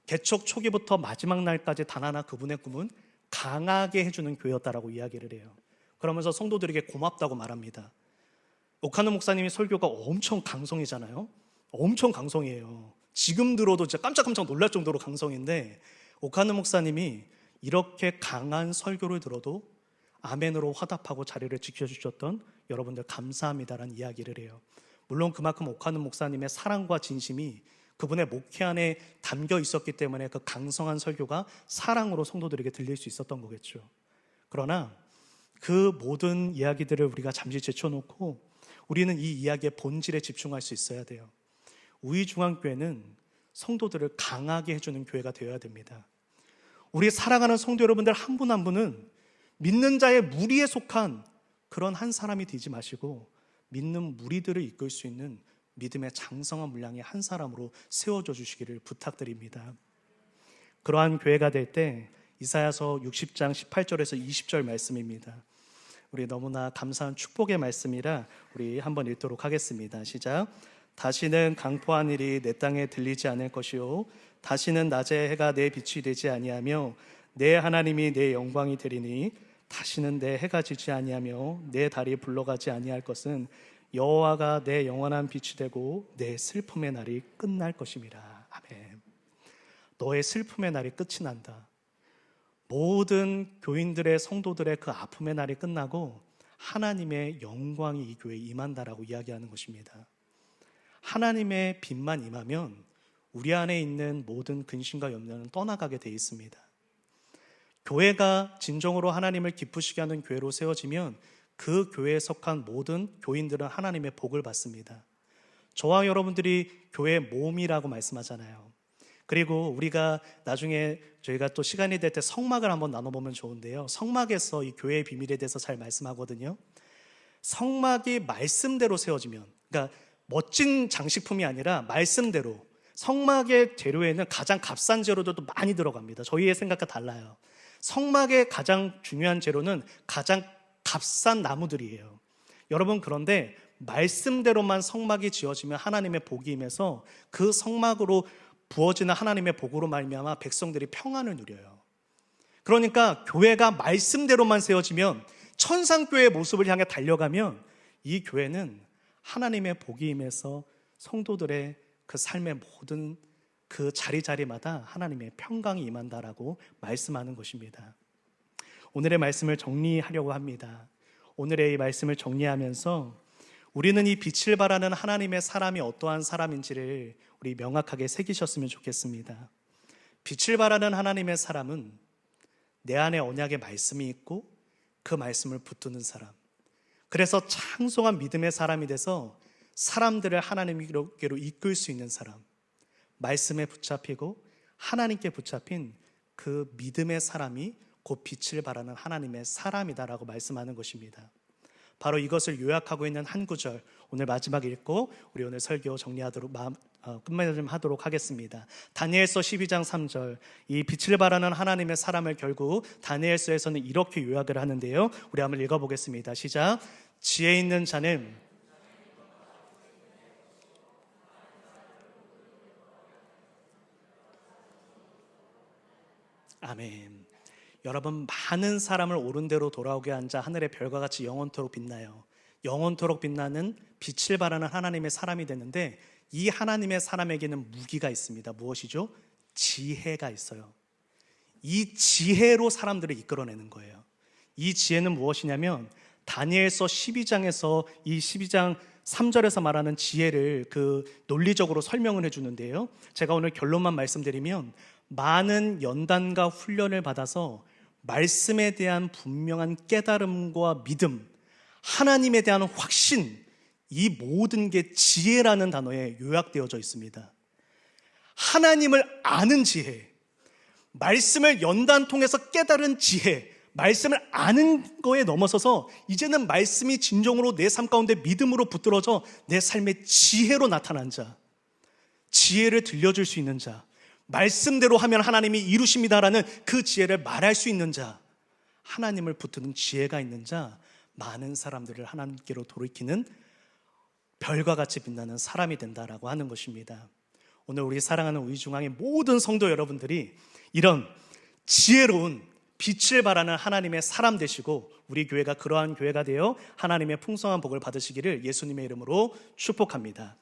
개척 초기부터 마지막 날까지 단 하나 그분의 꿈은 강하게 해주는 교회였다라고 이야기를 해요. 그러면서 성도들에게 고맙다고 말합니다. 오카는 목사님이 설교가 엄청 강성이잖아요. 엄청 강성이에요. 지금 들어도 진짜 깜짝깜짝 놀랄 정도로 강성인데 오카는 목사님이 이렇게 강한 설교를 들어도 아멘으로 화답하고 자리를 지켜주셨던 여러분들 감사합니다라는 이야기를 해요. 물론 그만큼 오카는 목사님의 사랑과 진심이 그분의 목회 안에 담겨 있었기 때문에 그 강성한 설교가 사랑으로 성도들에게 들릴 수 있었던 거겠죠. 그러나 그 모든 이야기들을 우리가 잠시 제쳐놓고 우리는 이 이야기의 본질에 집중할 수 있어야 돼요. 우이중앙교회는 성도들을 강하게 해주는 교회가 되어야 됩니다. 우리 사랑하는 성도 여러분들 한 분 한 분은 믿는 자의 무리에 속한 그런 한 사람이 되지 마시고 믿는 무리들을 이끌 수 있는 믿음의 장성한 물량의 한 사람으로 세워줘 주시기를 부탁드립니다. 그러한 교회가 될 때 이사야서 60장 18절에서 20절 말씀입니다. 우리 너무나 감사한 축복의 말씀이라 우리 한번 읽도록 하겠습니다. 시작. 다시는 강포한 일이 내 땅에 들리지 않을 것이요 다시는 낮에 해가 내 빛이 되지 아니하며 내 하나님이 내 영광이 되리니 다시는 내 해가 지지 아니하며 내 달이 불러가지 아니할 것은 여호와가 내 영원한 빛이 되고 내 슬픔의 날이 끝날 것임이라. 아멘. 너의 슬픔의 날이 끝이 난다. 모든 교인들의 성도들의 그 아픔의 날이 끝나고 하나님의 영광이 이 교회에 임한다라고 이야기하는 것입니다. 하나님의 빛만 임하면 우리 안에 있는 모든 근심과 염려는 떠나가게 돼 있습니다. 교회가 진정으로 하나님을 기쁘시게 하는 교회로 세워지면 그 교회에 속한 모든 교인들은 하나님의 복을 받습니다. 저와 여러분들이 교회의 몸이라고 말씀하잖아요. 그리고 우리가 나중에 저희가 또 시간이 될 때 성막을 한번 나눠보면 좋은데요, 성막에서 이 교회의 비밀에 대해서 잘 말씀하거든요. 성막이 말씀대로 세워지면, 그러니까 멋진 장식품이 아니라 말씀대로, 성막의 재료에는 가장 값싼 재료들도 많이 들어갑니다. 저희의 생각과 달라요. 성막의 가장 중요한 재료는 가장 값싼 나무들이에요. 여러분, 그런데 말씀대로만 성막이 지어지면 하나님의 복이 임해서 그 성막으로 부어지는 하나님의 복으로 말미암아 백성들이 평안을 누려요. 그러니까 교회가 말씀대로만 세워지면, 천상교회의 모습을 향해 달려가면 이 교회는 하나님의 복이 임해서 성도들의 그 삶의 모든 그 자리자리마다 하나님의 평강이 임한다라고 말씀하는 것입니다. 오늘의 말씀을 정리하려고 합니다. 오늘의 이 말씀을 정리하면서 우리는 이 빛을 발하는 하나님의 사람이 어떠한 사람인지를 우리 명확하게 새기셨으면 좋겠습니다. 빛을 발하는 하나님의 사람은 내 안에 언약의 말씀이 있고 그 말씀을 붙드는 사람, 그래서 창성한 믿음의 사람이 돼서 사람들을 하나님께로 이끌 수 있는 사람, 말씀에 붙잡히고 하나님께 붙잡힌 그 믿음의 사람이 곧 빛을 발하는 하나님의 사람이다라고 말씀하는 것입니다. 바로 이것을 요약하고 있는 한 구절, 오늘 마지막 읽고 우리 오늘 설교 정리하도록 끝맺음하도록 하겠습니다. 다니엘서 12장 3절, 이 빛을 발하는 하나님의 사람을 결국 다니엘서에서는 이렇게 요약을 하는데요, 우리 한번 읽어보겠습니다. 시작. 지혜 있는 자는 아멘. 여러분, 많은 사람을 옳은 대로 돌아오게 한 자 하늘의 별과 같이 영원토록 빛나요. 영원토록 빛나는 빛을 발하는 하나님의 사람이 됐는데, 이 하나님의 사람에게는 무기가 있습니다. 무엇이죠? 지혜가 있어요. 이 지혜로 사람들을 이끌어내는 거예요. 이 지혜는 무엇이냐면, 다니엘서 12장에서 이 12장 3절에서 말하는 지혜를 그 논리적으로 설명을 해주는데요, 제가 오늘 결론만 말씀드리면, 많은 연단과 훈련을 받아서 말씀에 대한 분명한 깨달음과 믿음, 하나님에 대한 확신, 이 모든 게 지혜라는 단어에 요약되어져 있습니다. 하나님을 아는 지혜, 말씀을 연단 통해서 깨달은 지혜, 말씀을 아는 거에 넘어서서 이제는 말씀이 진정으로 내 삶 가운데 믿음으로 붙들어져 내 삶의 지혜로 나타난 자, 지혜를 들려줄 수 있는 자, 말씀대로 하면 하나님이 이루십니다라는 그 지혜를 말할 수 있는 자, 하나님을 붙드는 지혜가 있는 자, 많은 사람들을 하나님께로 돌이키는 별과 같이 빛나는 사람이 된다라고 하는 것입니다. 오늘 우리 사랑하는 우리중앙의 모든 성도 여러분들이 이런 지혜로운 빛을 발하는 하나님의 사람 되시고, 우리 교회가 그러한 교회가 되어 하나님의 풍성한 복을 받으시기를 예수님의 이름으로 축복합니다.